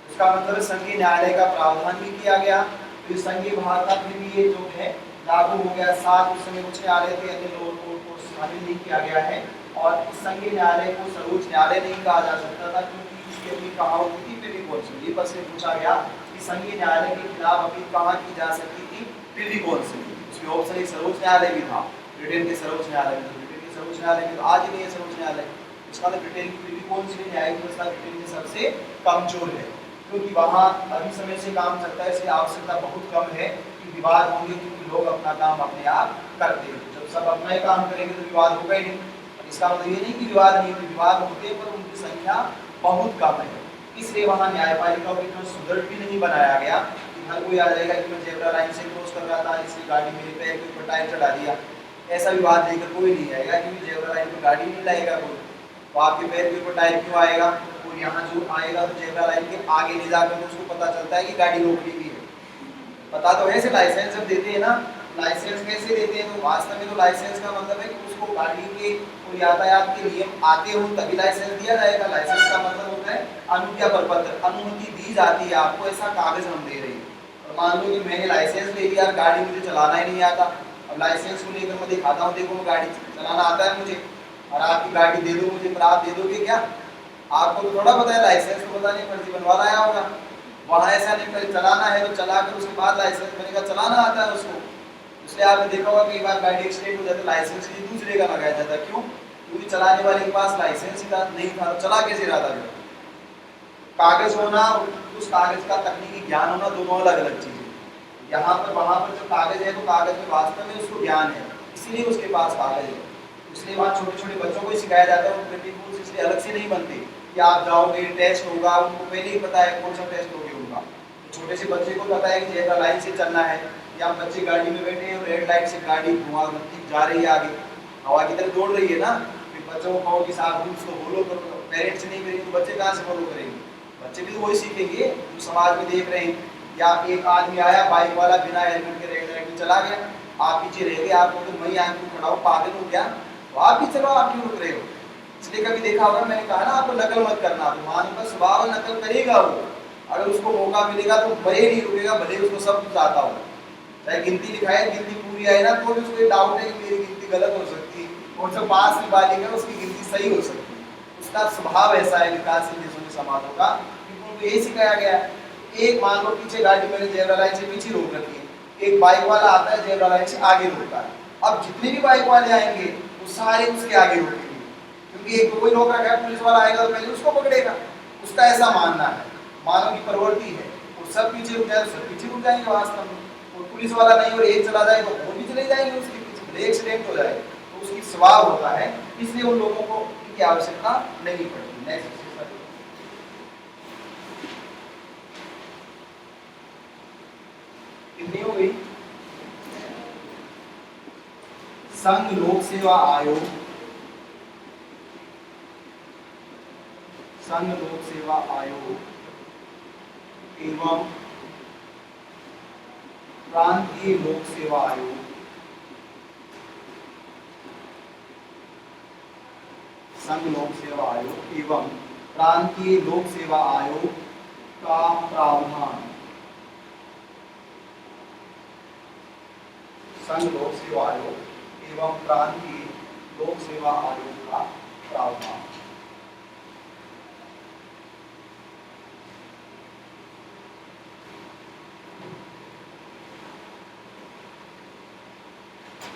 इसका मतलब संघीय न्यायालय का प्रावधान भी किया गया। तो संघीय भारत का फिर भी ये जो है लागू हो गया। 7 उस समय उच्च न्यायालय थे, अन्य लोअर कोर्ट को शामिल नहीं किया गया है। और इस संघीय न्यायालय को सर्वोच्च न्यायालय नहीं कहा जा सकता था, क्योंकि इसकी अपनी कहा होती थी प्रिवी काउंसिल। ये प्रश्न पूछा गया कि संघीय न्यायालय के खिलाफ अपील कहाँ की जा सकती थी? Privy council. उसमें ऑप्शन एक सर्वोच्च न्यायालय भी था, ब्रिटेन के सर्वोच्च न्यायालय में। ब्रिटेन के सर्वोच्च न्यायालय में तो आज नहीं है सर्वोच्च न्यायालय। इसका मतलब ब्रिटेन की प्रिवी काउंसिल न्यायिक व्यवस्था ब्रिटेन में सबसे कमजोर है, क्योंकि वहाँ अभी समय से काम चलता है, इसलिए आवश्यकता बहुत कम है कि विवाद होंगे, क्योंकि लोग अपना काम अपने आप करते हैं। जब सब अपना ही काम करेंगे तो विवाद होगा ही नहीं। इसका मतलब ये नहीं कि विवाद नहीं होते, विवाद होते हैं, पर उनकी संख्या बहुत कम है। इसलिए वहाँ न्यायपालिका को इतना सुदृढ़ भी नहीं बनाया गया कि हर कोई आ जाएगा कि मैं जेब्रा लाइन से क्रॉस कर रहा था, इसलिए गाड़ी मेरे पैर के ऊपर टायर चढ़ा दिया। ऐसा विवाद लेकर कोई नहीं आएगा, क्योंकि जेब्रा लाइन पर गाड़ी नहीं लाएगा कोई, तो आपके पैर के ऊपर टायर क्यों आएगा? और यहाँ जो आएगा तो जेब्रा लाइन के आगे ले जाकर तो उसको पता चलता है कि गाड़ी रोक ली गई है। पता तो ऐसे लाइसेंस जब देते हैं ना, लाइसेंस कैसे देते हैं? तो वास्तव में तो लाइसेंस का मतलब है कि उसको गाड़ी के और यातायात के नियम आते हो तभी लाइसेंस दिया जाएगा। लाइसेंस का मतलब होता है अनुज्ञा प्रपत्र, अनुमति दी जाती है आपको, ऐसा कागज हम दे रहे हैं। और मान लो कि मैंने लाइसेंस ले लिया, गाड़ी मुझे चलाना ही नहीं आता, अब लाइसेंस को लेकर मैं दिखाता हूँ, देखो गाड़ी चलाना आता है मुझे, और आपकी गाड़ी दे दो मुझे, पर आप दे दोगे क्या? आपको तो थोड़ा पता है, लाइसेंस को पता नहीं, फर्जी बनवा लाया होगा। वहाँ ऐसा नहीं, पहले चलाना है तो चला कर उसके बाद लाइसेंस बनेगा, चलाना आता है उसको। इसलिए आपने देखा होगा कई बार गाड़ी एक्सीडेंट हो जाता है, लाइसेंस के लिए दूसरे का लगाया जाता है। क्यों? क्योंकि चलाने वाले के पास लाइसेंस नहीं था, तो चला कैसे रहा था? कागज होना, उस कागज का तकनीकी ज्ञान होना, दोनों अलग अलग चीजें। यहाँ पर वहाँ पर जो कागज है, तो कागज में वास्तव में उसको ज्ञान है, इसलिए उसके पास कागज है। इसलिए वहाँ छोटे छोटे बच्चों को ही सिखाया जाता है, वो इसलिए अलग से नहीं बनते कि आप जाओगे टेस्ट होगा, उनको पहले ही पता है कौन सा टेस्ट होगा उनका। छोटे से बच्चे को पता है कि जेब्रा लाइन से चलना है, या बच्चे गाड़ी में बैठे हैं और रेड लाइट से गाड़ी धुआं जा रही है, आगे हवा की तरफ दौड़ रही है ना, फिर बच्चों को कहो कि साहब रूल्स को फॉलो करो, पेरेंट्स नहीं करेंगे तो बच्चे कहाँ से फॉलो करेंगे? बच्चे भी तो वही सीखेंगे जो समाज में देख रहे हैं। या एक आदमी आया बाइक वाला, बिना हेलमेट के रेड लाइट में चला गया, आप पीछे रह गए, आपको तो मैं यहाँ क्यों खड़ा हूँ, पागल हो गया, तो आप भी चलो, आप क्यों रुक रहे हो? इसलिए कभी देखा होगा, मैंने कहा ना आपको नकल मत करना, तो मानव का स्वभाव नकल करेगा वो, अगर उसको मौका मिलेगा तो भले नहीं रुकेगा, भले उसको सब कुछ आता हो, चाहे गिनती लिखाए, गिनती पूरी आए ना, तो भी उसको डाउट है कि मेरी गिनती गलत हो सकती है, और जो पास की बालिका है उसकी गिनती सही हो सकती है। उसका स्वभाव ऐसा है विकासशील देशों के समाजों का कि उनको यही सिखाया गया है। एक मान लो पीछे गाड़ी मैंने जेब्रा लाइन से पीछे रोक रखी है, एक बाइक वाला आता है जेब्रा लाइन से आगे रोकता है, अब जितने भी बाइक वाले आएंगे वो सारे उसके आगे रोकेंगे, क्योंकि एक कोई रोक रखा है, पुलिस वाला आएगा तो पहले उसको पकड़ेगा, उसका ऐसा मानना है, मानव की प्रवृत्ति है। और सब पीछे रुक जाए तो सब पीछे रुक जाएंगे वास्तव में, और पुलिस वाला नहीं और एक चला जाए तो वो भी चले जाएंगे उसके पीछे, भले एक्सीडेंट हो जाए, तो उसकी स्वभाव होता है, इसलिए उन लोगों को इनकी आवश्यकता नहीं पड़ती। नेक्स्ट कितनी हो गई? संघ लोक सेवा आयोग, संघ लोक सेवा आयोग एवं प्रांतीय लोक सेवा आयोग, संघ लोक सेवा आयोग एवं प्रांतीय लोक सेवा आयोग का प्रावधान, संघ लोक सेवा आयोग एवं प्रांतीय लोक सेवा आयोग का प्रावधान।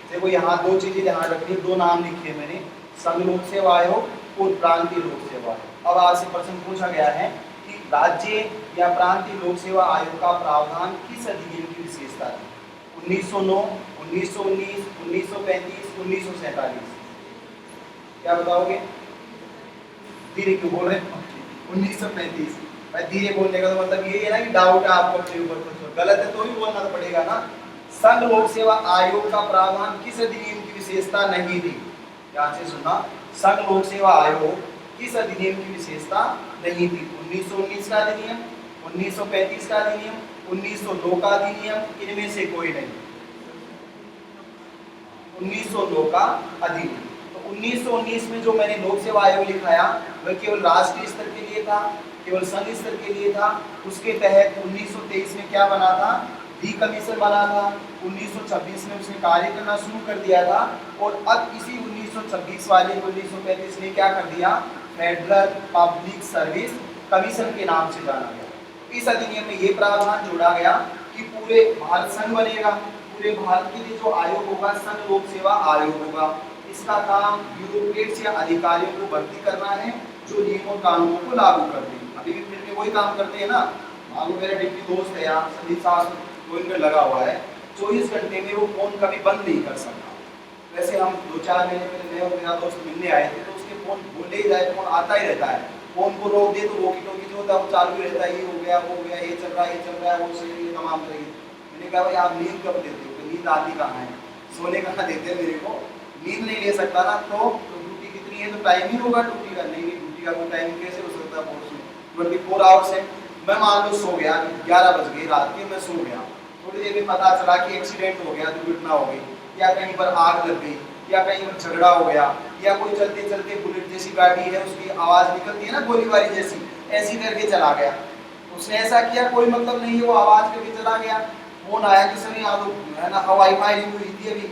देखो यहाँ दो चीजें ध्यान रखनी, दो नाम लिखे मैंने, संघ लोक सेवा आयोग और प्रांतीय लोक सेवा आयोग। अब आपसे प्रश्न पूछा गया है कि राज्य या प्रांतीय लोक सेवा आयोग का प्रावधान किस अधिनियम की विशेषता थी? 1909, 1919, 1935, 1947? क्या बताओगे? धीरे क्यों बोल रहे हैं? 1935। भाई धीरे बोलने का तो मतलब ये है ना कि डाउट है आपको अपने ऊपर, कुछ गलत है तो भी बोलना तो पड़ेगा ना। संघ लोक सेवा आयोग का प्रावधान किस अधिनियम की विशेषता नहीं थी? ध्यान से सुनना, संघ लोक सेवा आयोग किस अधिनियम की विशेषता नहीं थी? 1919 का अधिनियम, 1935 का अधिनियम, 1902 का अधिनियम, इनमें से कोई नहीं। 1902 का अधिनियम। तो 1919 में जो मैंने लोक सेवा आयोग लिखाया वह केवल राष्ट्रीय स्तर के लिए था, केवल संघ स्तर के लिए था। उसके तहत 1923 में क्या बना था? डी कमीशन बना था। 1926 में उसने कार्य करना शुरू कर दिया था, और अब इसी 1926 वाले 1935 ने क्या कर दिया? फेडरल पब्लिक सर्विस कमीशन के नाम से जाना गया। इस अधिनियम में ये प्रावधान जोड़ा गया कि पूरे भारत संघ बनेगा, पूरे भारत के लिए जो आयोग होगा संघ लोक सेवा आयोग होगा। इसका काम ब्यूरोक्रेट्स या अधिकारियों को भर्ती करना है जो नियम और कानूनों को लागू करते हैं। अभी भी फिर वही काम करते हैं ना। मान लो मेरा डिप्टी दोस्त है यहाँ संदीप साहब, वो इनमें लगा हुआ है, 24 घंटे में वो फोन कभी बंद नहीं कर सकता। वैसे हम 2-4 महीने पहले मैं और मेरा दोस्त मिलने आए थे, तो उसके फोन बोले ही जाए, फोन आता ही रहता है। फोन को रोक दे तो वॉकी टॉकी जो होता है वो चालू ही रहता है, ये हो गया वो हो गया, ये चल रहा है ये चल रहा है, वो सही ये तमाम करेगी। मैंने कहा भाई आप नींद कब देते हो? तो नींद आती कहाँ है, सोने कहाँ देते हैं मेरे को, नींद नहीं ले सकता ना। तो ड्यूटी कितनी है तो टाइम ही होगा ड्यूटी का, नहीं ड्यूटी का कोई टाइम कैसे हो सकता है? 24 आवर्स है। मैं मान लो सो गया, 11 बज गए रात के, मैं सो गया, थोड़ी देर में पता चला कि एक्सीडेंट हो गया, दुर्घटना हो गई, या कहीं पर आग लग गई, या कहीं पर झगड़ा हो गया, या कोई चलते चलते बुलेट जैसी गाड़ी है उसकी आवाज निकलती है ना गोलीबारी जैसी, ऐसी करके चला गया। उसने ऐसा किया, कोई मतलब नहीं है, वो आवाज करके चला गया। फोन आया कि सर यहाँ तो है ना हवाई फायरिंग हुई थी अभी,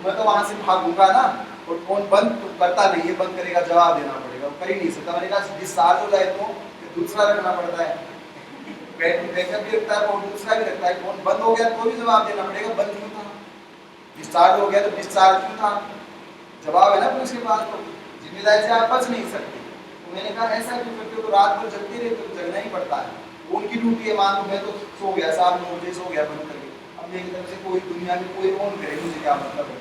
मैं तो वहां से भागूंगा ना, और फोन बंद तो करता नहीं है, बंद करेगा जवाब देना पड़ेगा, कर ही नहीं सकता। मैंने कहा डिस्चार्ज हो जाए तो दूसरा रखना पड़ता है, बैकअप भी रखता है, फोन दूसरा भी रखता है। फोन बंद हो गया तो भी जवाब देना पड़ेगा, बंद क्यों था? डिस्चार्ज हो गया तो डिस्चार्ज क्यों था? जवाब है ना पुलिस के पास, तो जिम्मेदारी से आप बच नहीं सकते। तो मैंने कहा ऐसा क्यों करते हो? तो रात भर जगते रहते हो, जगना ही पड़ता है, उनकी ड्यूटी है। मान लो मैं तो सो गया, साहब 9 बजे सो गया बंद करके, अब मेरी तरफ से कोई दुनिया में कोई ऑन करे, मुझे क्या मतलब है?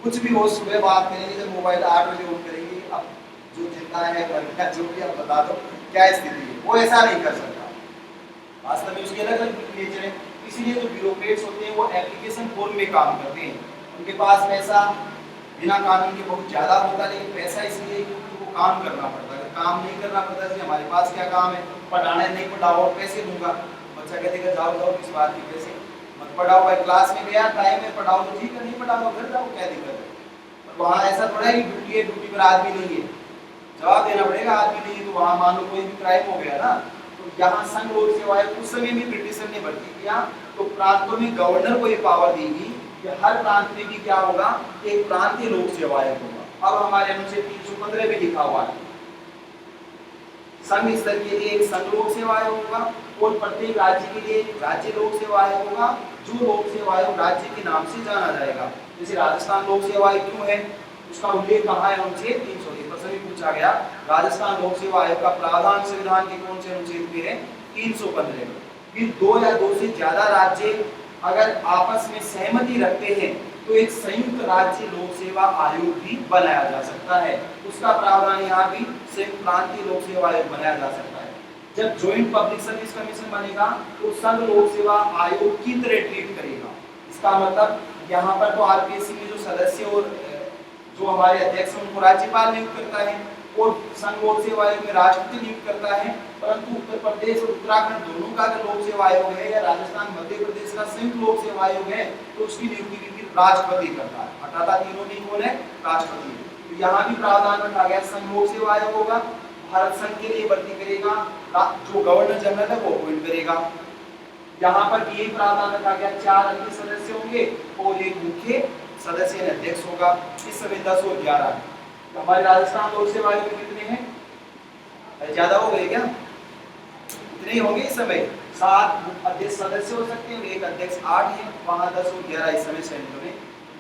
कुछ भी हो, सुबह बात करेंगे, जब मोबाइल 8 बजे ऑन करेंगे, अब जो चिंता है जो भी आप बता दो क्या स्थिति है, वो ऐसा नहीं कर सकता। वास्तव में उसकी अलग अलग नेचर है। इसीलिए जो ब्यूरोक्रेट्स होते हैं वो एप्लीकेशन फॉर्म में काम करते हैं, उनके पास पैसा बिना कानून के बहुत ज़्यादा होता है, लेकिन पैसा इसलिए क्योंकि वो काम करना पड़ता है। अगर काम नहीं करना पड़ता है, हमारे पास क्या काम है? पढ़ाना है, नहीं पढ़ाओ और पैसे दूंगा। बच्चा कहते जाओ जाओ किस बात की पैसे, मत पढ़ाओ भाई, क्लास में गया टाइम में पढ़ाओ तो ठीक है, नहीं पढ़ाओ घर जाओ, क्या दिक्कत है? और वहाँ ऐसा थोड़ा है कि ड्यूटी है, ड्यूटी पर आदमी नहीं है, जवाब देना पड़ेगा। आदमी नहीं है तो वहाँ मान लो कोई भी क्राइम हो गया ना, तो यहाँ संघ लोक सेवा आयोग उस समय में ब्रिटिशर ने भर्ती किया, तो प्रांतों में गवर्नर को ये पावर देगी कि हर प्रांत में भी क्या होगा, एक प्रांतीय लोक सेवा आयोग होगा। अब हमारे अनुच्छेद 315 में लिखा हुआ है संघ स्तर के लिए एक संघ लोक सेवा आयोग होगा और प्रत्येक राज्य के लिए राज्य लोक सेवा आयोग होगा, जो लोक सेवा आयोग राज्य के नाम से जाना जाएगा। जैसे राजस्थान लोक सेवा आयोग क्यों है, उसका उल्लेख कहाँ है, अनुच्छेद 300 प्रश्न में पूछा गया। राजस्थान लोक सेवा आयोग का प्रावधान संविधान के कौन से अनुच्छेद में है, 315 में। फिर दो या दो से ज्यादा राज्य अगर आपस में सहमति रखते हैं तो एक संयुक्त राज्य लोक सेवा आयोग भी बनाया जा सकता है, उसका प्रावधान यहाँ भी संयुक्त प्रांतीय लोक सेवा आयोग बनाया जा सकता है। जब ज्वाइंट पब्लिक सर्विस कमीशन बनेगा तो संघ लोक सेवा आयोग की तरह ट्रीट करेगा। इसका मतलब यहाँ पर तो आरपीएससी में जो सदस्य और जो हमारे अध्यक्ष हैं उनको राज्यपाल नियुक्त करता है और संघ लोक सेवा आयोग में राष्ट्रपति नियुक्त करता है, परंतु उत्तर प्रदेश और उत्तराखंड दोनों का अगर लोक सेवा आयोग है या राजस्थान मध्य प्रदेश का संयुक्त लोक सेवा आयोग है तो उसकी नियुक्ति भी राष्ट्रपति करता है। हटाता तीनों नहीं कौन है, राष्ट्रपति। तो यहाँ भी प्रावधान रखा गया संघ लोक सेवा आयोग होगा, भारत संघ के लिए भर्ती करेगा, जो गवर्नर जनरल है वो अपॉइंट करेगा। यहाँ पर भी यही प्रावधान रखा गया, 4 अन्य सदस्य होंगे और एक मुख्य सदस्य अध्यक्ष होगा। इस समय 10 और 11 है। तो हमारे राजस्थान लोक सेवा आयोग में कितने हैं, ज्यादा हो गए क्या, इतने ही होंगे इस समय। 7 अध्यक्ष सदस्य हो सकते हैं, एक अध्यक्ष 8 है, वहां 10 और 11 इस समय सेंटर में।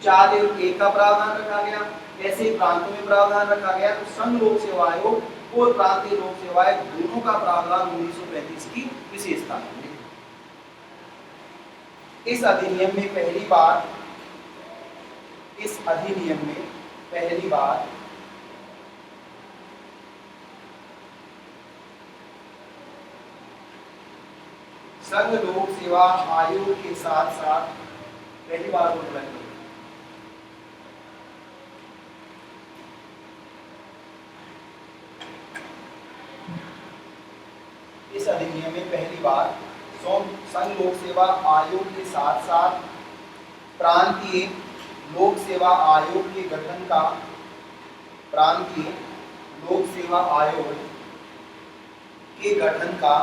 4 और 1 का प्रावधान रखा गया। ऐसे प्रांतों में प्रावधान रखा गया तो संघ लोक सेवा आयोग और प्रांतीय लोक सेवा आयोग दोनों का प्रावधान 1935 की विशेषता है। इस अधिनियम में पहली बार संघ लोक सेवा आयोग के साथ साथ पहली बार बोल रहे हैं इस अधिनियम में पहली बार संघ लोक सेवा आयोग के साथ साथ प्रांतीय लोक सेवा आयोग के गठन का प्रांतीय लोक सेवा आयोग के गठन का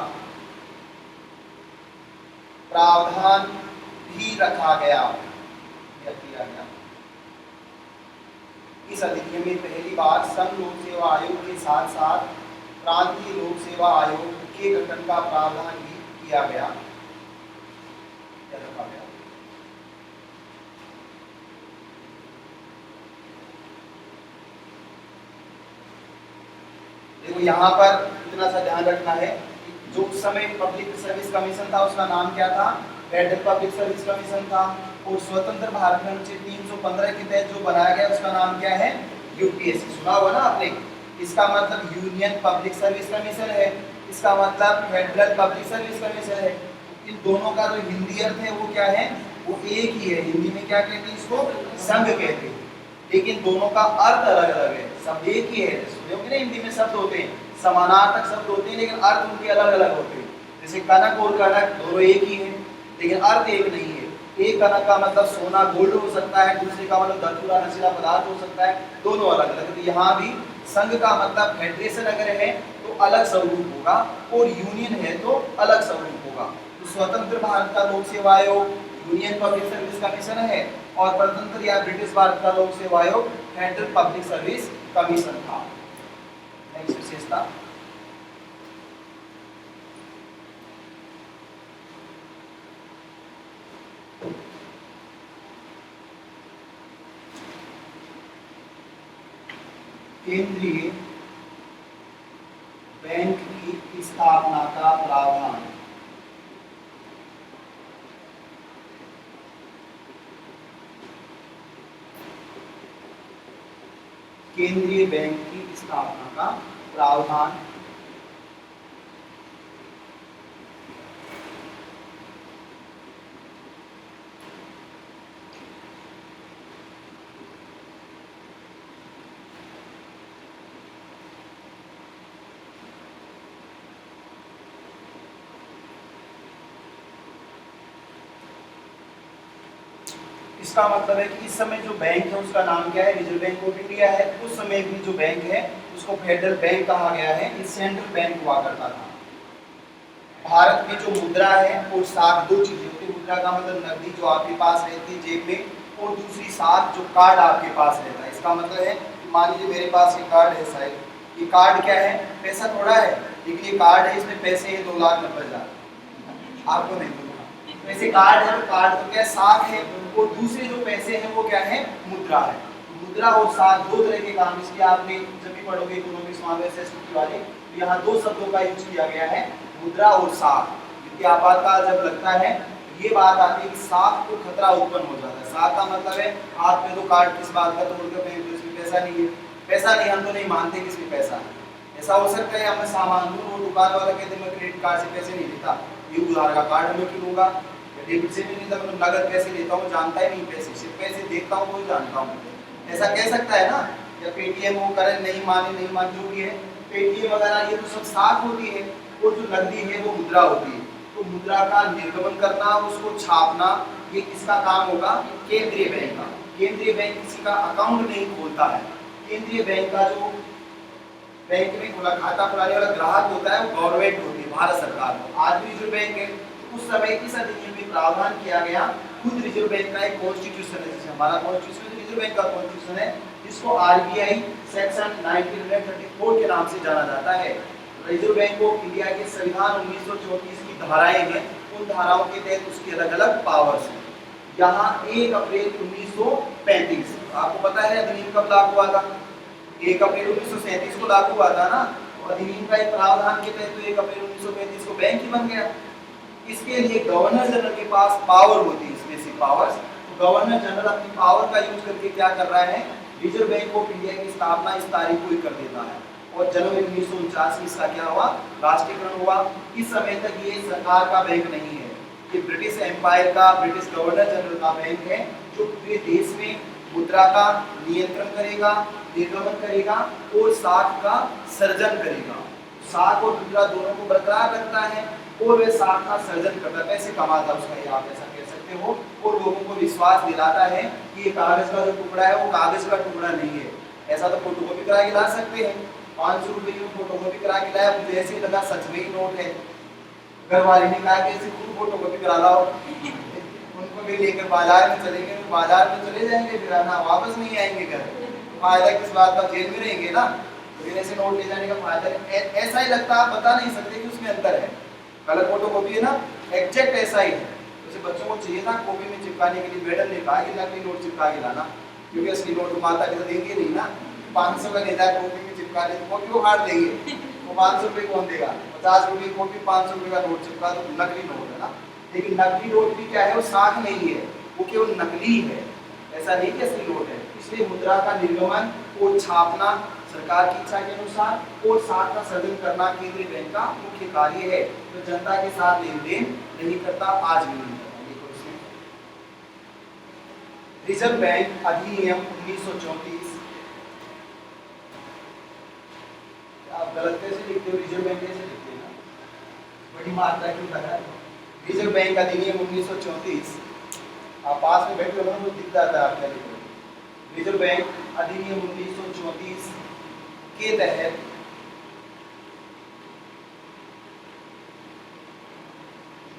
प्रावधान भी रखा गया। इस अधिनियम में पहली बार संघ लोक सेवा आयोग के साथ साथ प्रांतीय लोक सेवा आयोग के गठन का प्रावधान भी किया गया। देखो यहाँ पर इतना सा ध्यान रखना है, जो उस समय पब्लिक सर्विस कमीशन था उसका नाम क्या था, फेडरल पब्लिक सर्विस कमीशन था, और स्वतंत्र भारत में अनुच्छेद 315 के तहत जो बनाया गया उसका नाम क्या है, यूपीएससी। सुना हुआ ना आपने। इसका मतलब यूनियन पब्लिक सर्विस कमीशन है, इसका मतलब फेडरल पब्लिक सर्विस कमीशन है। इन दोनों का जो हिंदी अर्थ है वो क्या है, वो एक ही है। हिंदी में क्या कहते हैं, इसको संघ कहते हैं, लेकिन दोनों का अर्थ अलग अलग है। सब एक ही है, सुनोगे हिंदी में शब्द होते हैं, समानार्थक शब्द होते हैं, लेकिन अर्थ उनके अलग अलग होते हैं। जैसे कनक और कनक दोनों एक ही है, लेकिन अर्थ एक नहीं है। एक कनक का मतलब सोना गोल्ड हो सकता है, दूसरे का मतलब धतूरा नशीला पदार्थ हो सकता है, दोनों अलग अलग। तो यहाँ भी संघ का मतलब फेडरेशन अगर है तो अलग स्वरूप होगा, और यूनियन है तो अलग स्वरूप होगा। तो स्वतंत्र भारत का लोक सेवा आयोग यूनियन पब्लिक सर्विस कमीशन है, और स्वतंत्र या ब्रिटिश भारत का लोक सेवा आयोग फेडरल पब्लिक सर्विस कमीशन था। नेक्स्ट विशेषता, केंद्रीय बैंक की स्थापना का प्रावधान। केंद्रीय बैंक की स्थापना का प्रावधान इसका मतलब है कि इस समय जो बैंक है उसका नाम क्या है, रिजर्व बैंक ऑफ इंडिया है। उस समय भी जो बैंक है उसको फेडरल बैंक कहा गया है, ये सेंट्रल बैंक हुआ करता था। भारत में जो मुद्रा है और साख दो चीजें होती है। मुद्रा का मतलब नकदी जो आपके पास रहती है जेब में, और दूसरी साख जो कार्ड आपके पास रहता है। इसका मतलब है मान लीजिए मेरे पास ये कार्ड है साहब, ये कार्ड क्या है, पैसा थोड़ा है, लेकिन ये कार्ड है, इसमें पैसे हैं 2,90,000, आपको नहीं दूंगा। वैसे कार्ड है, तो कार्ड तो क्या है, साख है, और दूसरे जो पैसे हैं वो क्या है, मुद्रा है। मुद्रा और साख दो तरह के काम, इसलिए आपने जब भी पढ़ोगे इकोनॉमिक्स वाले, यहाँ दो शब्दों का यूज किया गया है, मुद्रा और साख। क्योंकि आपातकाल जब लगता है, ये बात आती है कि साख को खतरा उत्पन्न हो जाता है। साख का मतलब है हाथ में तो कार्ड किस बात का, तोड़ कर फेंक दो, इसमें पैसा नहीं है, पैसा नहीं, हम तो नहीं मानते कि इसमें पैसा है। ऐसा हो सकता है हमें सामान लूँ, वो दुकान वाला कहते मैं क्रेडिट कार्ड से पैसे नहीं देता, ये उधार का कार्ड में क्यों लूंगा, या डेबिट से भी नहीं देता, मतलब नगद पैसे लेता हूँ, जानता ही नहीं पैसे, सिर्फ पैसे देता हूँ तो जानता हूँ, ऐसा कह सकता है ना। या पेटीएम वो करें, नहीं माने जो भी है, पेटीएम वगैरह ये तो सब साख होती है, और जो नकदी है वो मुद्रा होती है। तो मुद्रा का निर्गमन करना, उसको छापना, ये किसका काम होगा, केंद्रीय बैंक का। केंद्रीय बैंक किसी का अकाउंट नहीं खोलता है, केंद्रीय बैंक का जो बैंक में खुला खाता खुलाने वाला ग्राहक होता है वो गवर्नमेंट होती है, भारत सरकार। आज भी रिजर्व बैंक है, उस समय किस अधिनियम में प्रावधान किया गया, खुद रिजर्व बैंक का एक कॉन्स्टिट्यूशन है, जैसे हमारा कॉन्स्टिट्यूशन रिजर्व बैंक का कॉन्स्टिट्यूशन है, जिसको आरबीआई सेक्शन 1934 के नाम से जाना जाता है। रिजर्व बैंक ऑफ इंडिया के संविधान 1934 की धाराएं हैं, उन धाराओं के तहत उसकी अलग अलग पावर्स हैं। यहाँ 1 अप्रैल 1935, आपको पता है अधिनियम कब लागू हुआ था, 1 अप्रैल 1937 को लागू हुआ था ना, और अधिनियम का एक प्रावधान के तहत 1 अप्रैल 1935 को बैंक ही बन गया। इसके लिए गवर्नर जनरल के पास पावर होती है, इसमें से पावर्स। तो गवर्नर जनरल अपनी पावर का यूज करके क्या कर रहा है, रिजर्व बैंक ऑफ इंडिया की स्थापना इस तारीख को ही कर देता है, और जनवरी 1949 में इसका क्या हुआ, राष्ट्रीयकरण हुआ। इस समय तक ये सरकार का बैंक नहीं है, ये ब्रिटिश एम्पायर का, ब्रिटिश गवर्नर जनरल का बैंक है, जो पूरे देश में मुद्रा का नियंत्रण करेगा, निर्गमन करेगा और साख का सर्जन करेगा। साख और मुद्रा दोनों को बरकरार रखता है, और वे साख का सर्जन करता है, पैसे कमाता है उसका, ये आप ऐसा कह सकते हो, और लोगों को विश्वास दिलाता है कि ये कागज का जो टुकड़ा है वो कागज का टुकड़ा नहीं है। ऐसा तो फोटोकॉपी करा के ला सकते हैं, 500 रुपए की फोटोकॉपी करा के लाया, मुझे ऐसे लगा सच में ही नोट है। घर वाले ने कहा कि ऐसे खुद फोटोकॉपी करा लाओ, उनको भी लेकर बाजार में चलेंगे, बाजार में चले जाएंगे, फिर आना वापस नहीं आएंगे घर, फायदा किस बात का, जेल में रहेंगे ना, तो फिर ऐसे नोट ले जाने का फायदा ऐसा ही लगता, आप बता नहीं सकते कि उसमें अंतर है। कलर फोटोकॉपी है ना, एग्जैक्ट ऐसा ही है। जैसे बच्चों को चाहिए ना कॉपी में चिपकाने के लिए, मैडम ने कहा कि नकली नोट चिपका के लाना, क्योंकि असली नोट माता के तो देंगे नहीं ना, 500 का ले जाए कॉपी में चिपका ले, कॉपी वो हार देंगे, वो 500 रुपये कौन देगा, 50 रुपये की कॉपी 500 रुपये का नोट चिपका, तो नकली नोट है ना। लेकिन नकली नोट भी क्या है, वो साख नहीं है, वो केवल नकली है, ऐसा नहीं कि असली नोट है। इसलिए मुद्रा का निर्गमन और छापना सरकार की इच्छा के अनुसार, और साख का सर्जन करना केंद्रीय बैंक का मुख्य कार्य है। तो जनता के साथ लेन देन नहीं करता, आज भी नहीं करता। रिजर्व बैंक अधिनियम 1934, आप गलत कैसे लिखते हो, रिजर्व बैंक कैसे लिखते हैं ना, बड़ी मात्रा क्यों लगा। रिजर्व बैंक अधिनियम 1934, आप पास में बैठे हो ना तो दिख जाता है आप क्या लिखो। रिजर्व बैंक अधिनियम 1934 के तहत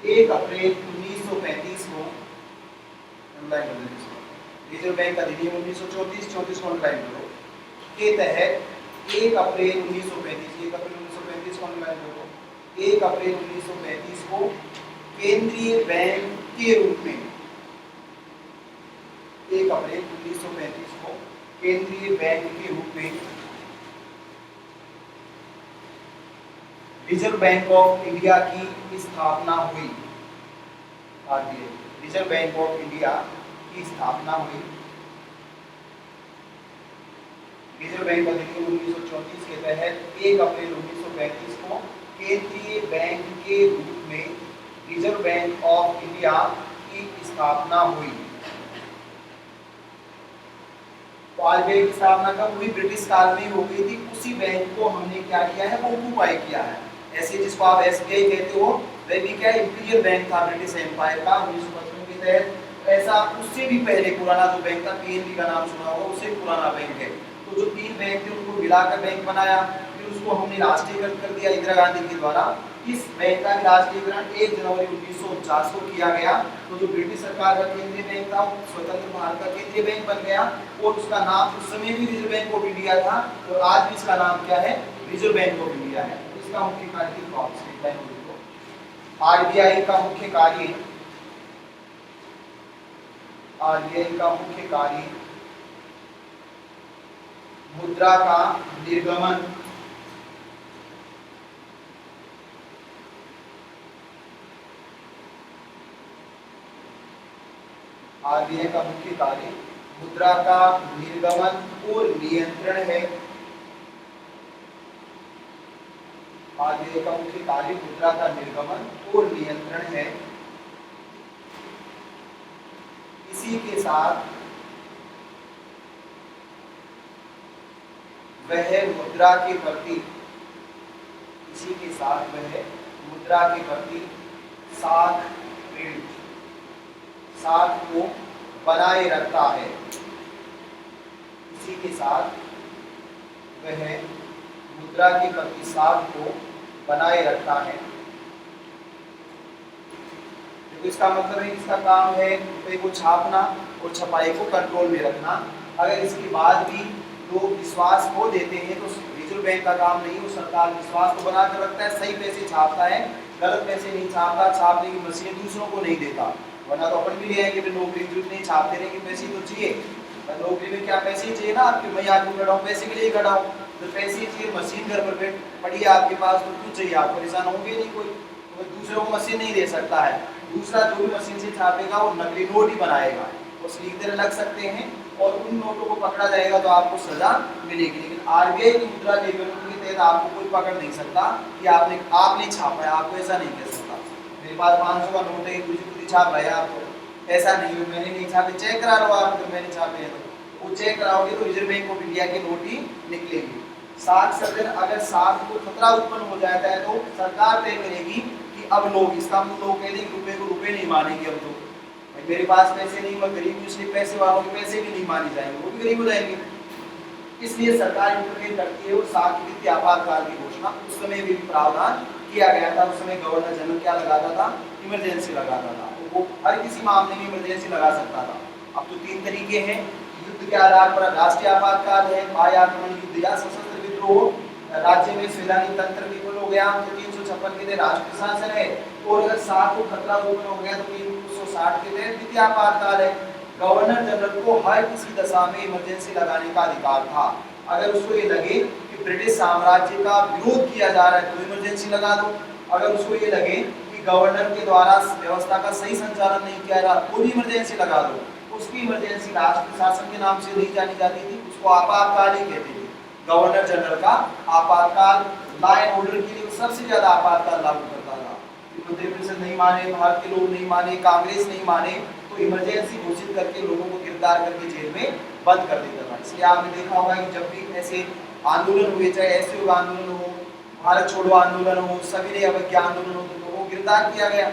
एक अप्रैल 1935 को, रिजर्व बैंक अधिनियम 1934 को अंडरलाइन करो, के तहत 1 अप्रैल 1935, 1 अप्रैल 1935 को अंडरलाइन करो, 1 अप्रैल 1935 को केंद्रीय बैंक के रूप में, 1 अप्रैल 1935 को केंद्रीय बैंक के रूप में रिजर्व बैंक ऑफ इंडिया की स्थापना हुई। RBI, reserve bank of India की स्थापना हुई। रिजर्व बैंक अधिनियम 1934 के तहत 1 अप्रैल 1935 को केंद्रीय बैंक के रूप में रिजर्व बैंक ऑफ इंडिया की स्थापना हुई। तो आरबीआई की स्थापना कब हुई, ब्रिटिश काल में हो गई थी। उसी बैंक को हमने क्या किया है, वो ऑक्युपाई किया है। ऐसे जिसको आप एसबीआई कहते हो, वह भी क्या इंपीरियल बैंक था ब्रिटिश एम्पायर का 1955 के तहत। ऐसा उससे भी पहले पुराना जो बैंक था, पीएनबी का नाम सुना होगा, उससे पुराना बैंक है। तो जो 3 बैंक थे उनको मिलाकर बैंक बनाया, फिर उसको उसको हमने राष्ट्रीयकृत कर दिया इंदिरा गांधी के द्वारा। इस बैंक का राष्ट्रीयकरण 1 जनवरी 1949 को किया गया। तो जो ब्रिटिश सरकार का केंद्रीय बैंक था वो स्वतंत्र भारत का केंद्रीय बैंक बन गया और उसका नाम उस समय भी रिजर्व बैंक ऑफ इंडिया था और आज भी इसका नाम क्या है, रिजर्व बैंक ऑफ इंडिया है। इसका मुख्य कार्य आरबीआई का मुख्य कार्य, आरबीआई का मुख्य कार्य मुद्रा का निर्गमन, आरबीआई का मुख्य कार्य मुद्रा का निर्गमन और नियंत्रण है। आरबीआई का मुख्य कार्य मुद्रा का निर्गमन और नियंत्रण है। इसी के साथ वह मुद्रा के प्रति, इसी के साथ वह मुद्रा के प्रति साख ऋण, साख को बनाए रखता है। इसी के साथ वह मुद्रा के प्रति साख को बनाए रखता है। तो इसका मतलब है इसका काम है रुपए को छापना और छपाई को कंट्रोल में रखना। अगर इसके बाद भी लोग विश्वास खो देते हैं तो रिजर्व बैंक का काम नहीं, वो सरकार विश्वास को बना कर रखता है, सही पैसे छापता है, गलत पैसे नहीं छापता, छापने की मशीन दूसरों को नहीं देता। वरना तो अपन भी ले आएंगे नौकरी जो नहीं छापते रहेंगे, पैसे तो चाहिए। नौकरी में क्या पैसे चाहिए ना, आपकी मैं आपको खड़ा हूँ पैसे के लिए खड़ा हूँ, तो पैसे चाहिए, मशीन घर पर बैठ पड़ी है आपके पास तो क्यों चाहिए, आप परेशान होंगे नहीं कोई, तो दूसरों को मशीन नहीं दे सकता है। दूसरा जो भी मशीन से छापेगा वो नकली नोट ही बनाएगा, उस लिख देने लग सकते हैं और उन नोटों को पकड़ा जाएगा तो आपको सजा मिलेगी। लेकिन आरबीआई की मुद्रा निगमन के तहत आपको कोई पकड़ नहीं सकता कि आपने छापा है, आपको ऐसा नहीं कह सकता मेरे पास 500 का नोट है खुद ही छाप रहा है, आपको ऐसा नहीं है मैंने नहीं छापे, चेक करा लो आप, तो मैंने छापे हैं तो वो चेक कराओगे तो रिजर्व बैंक ऑफ इंडिया के नोट ही निकलेंगे। साख सदन, अगर साख को खतरा उत्पन्न हो जाता है तो सरकार तय करेगी कि अब लोग, इसका लोग कह देंगे रुपए को रुपए नहीं मानेंगे, अब तो मेरे पास पैसे नहीं, मैं गरीब हूँ, इसलिए पैसे वालों के पैसे भी नहीं माने जाएंगे, वो भी गरीब हो जाएंगे। इसलिए सरकार इंटरवेन करती है और साख वित्तीय आपातकाल की घोषणा उस समय भी प्रावधान किया गया था। उस समय गवर्नर जनरल क्या लगाता था, इमरजेंसी लगाता था, तो वो हर किसी मामले में इमरजेंसी लगा सकता था। अब तो 3 तरीके हैं, युद्ध के आधार पर राष्ट्रीय आपातकाल है, बाह्य आक्रमण युद्ध या सशस्त्र विद्रोह, राज्य में संवैधानिक तंत्र विफल हो गया तो 356 के तहत राष्ट्रीय शासन है, और अगर साख को खतरा उत्पन्न हो गया तो 360 के तहत द्वितीय आपातकाल है। गवर्नर जनरल को हर किसी दशा में इमरजेंसी लगाने का अधिकार था। अगर उसको ये लगे कि ब्रिटिश साम्राज्य का विरोध किया जा रहा है तो इमरजेंसी लगा दो, अगर उसको ये लगे कि गवर्नर के द्वारा व्यवस्था का सही संचालन नहीं किया जा रहा तो भी इमरजेंसी लगा दो। उसकी इमरजेंसी राष्ट्रीय शासन के नाम से नहीं जानी जाती थी, उसको आपातकाल ही कहते थे। गवर्नर जनरल का आपातकाल लॉ एंड ऑर्डर के लिए सबसे ज्यादा आपातकाल लागू करता था। मंत्रिपरिषद नहीं माने, भारत के लोग नहीं माने, कांग्रेस नहीं माने तो इमरजेंसी घोषित करके लोगों को गिरफ्तार करके जेल में बंद कर देता था। इसलिए आपने देखा होगा कि जब भी ऐसे आंदोलन हुए, चाहे ऐसे आंदोलन हो, भारत छोड़ो आंदोलन हो, सभी ने अवज्ञा आंदोलन हो, तो लोगों को गिरफ्तार किया गया।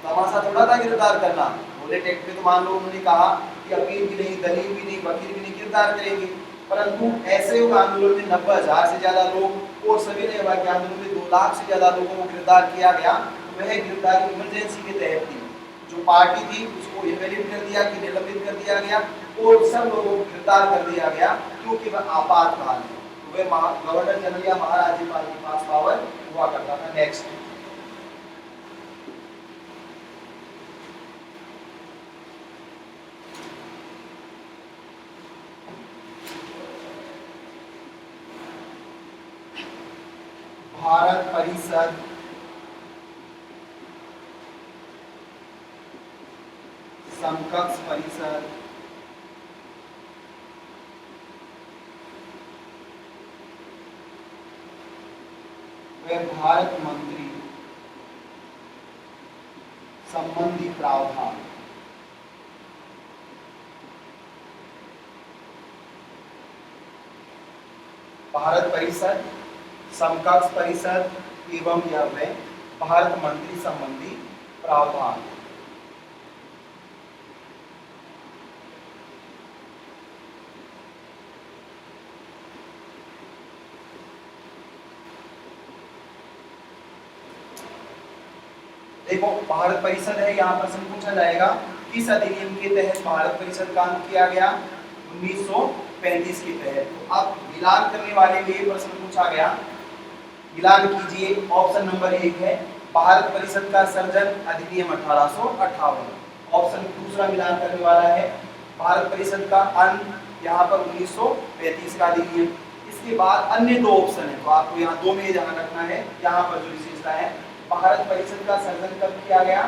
तमाशा थोड़ा था गिरफ्तार करना, बोले टेक्ट पे तो मान लो उन्होंने कहा कि अपील भी नहीं, दलील भी नहीं, वकील भी नहीं, गिरफ्तार करेंगे। परंतु ऐसे आंदोलन में 90,000 से ज्यादा लोग और सभी ने अवज्ञा आंदोलन में 2 लाख से ज्यादा लोगों को गिरफ्तार किया गया। तो वह गिरफ्तारी इमरजेंसी के तहत थी। जो पार्टी थी उसको इनवैलिड कर दिया कि निलंबित कर दिया गया और सब लोगों को गिरफ्तार कर दिया गया क्योंकि वह आपातकाल है। तो वह गवर्नर जनरल या महाराज्यपाल के पास पावर हुआ करता था। नेक्स्ट, भारत परिषद समकक्ष परिषद व भारत मंत्री संबंधी प्रावधान। भारत परिषद, समकक्ष परिषद एवं या व भारत मंत्री संबंधी प्रावधान। देखो भारत परिषद है, यहाँ प्रश्न पूछा जाएगा किस अधिनियम के तहत भारत परिषद का अंत किया गया, 1935 के तहत। तो अब मिलान करने वाले में ये प्रश्न पूछा गया, मिलान कीजिए। ऑप्शन नंबर 1 है भारत परिषद का सर्जन अधिनियम 1858। ऑप्शन दूसरा मिलान करने वाला है भारत परिषद का अंत, यहाँ पर 1935 का अधिनियम। इसके बाद अन्य दो ऑप्शन है, तो आपको यहाँ दो में ध्यान रखना है। यहाँ पर जो विशेषता है, भारत परिषद का सर्जन कब किया गया,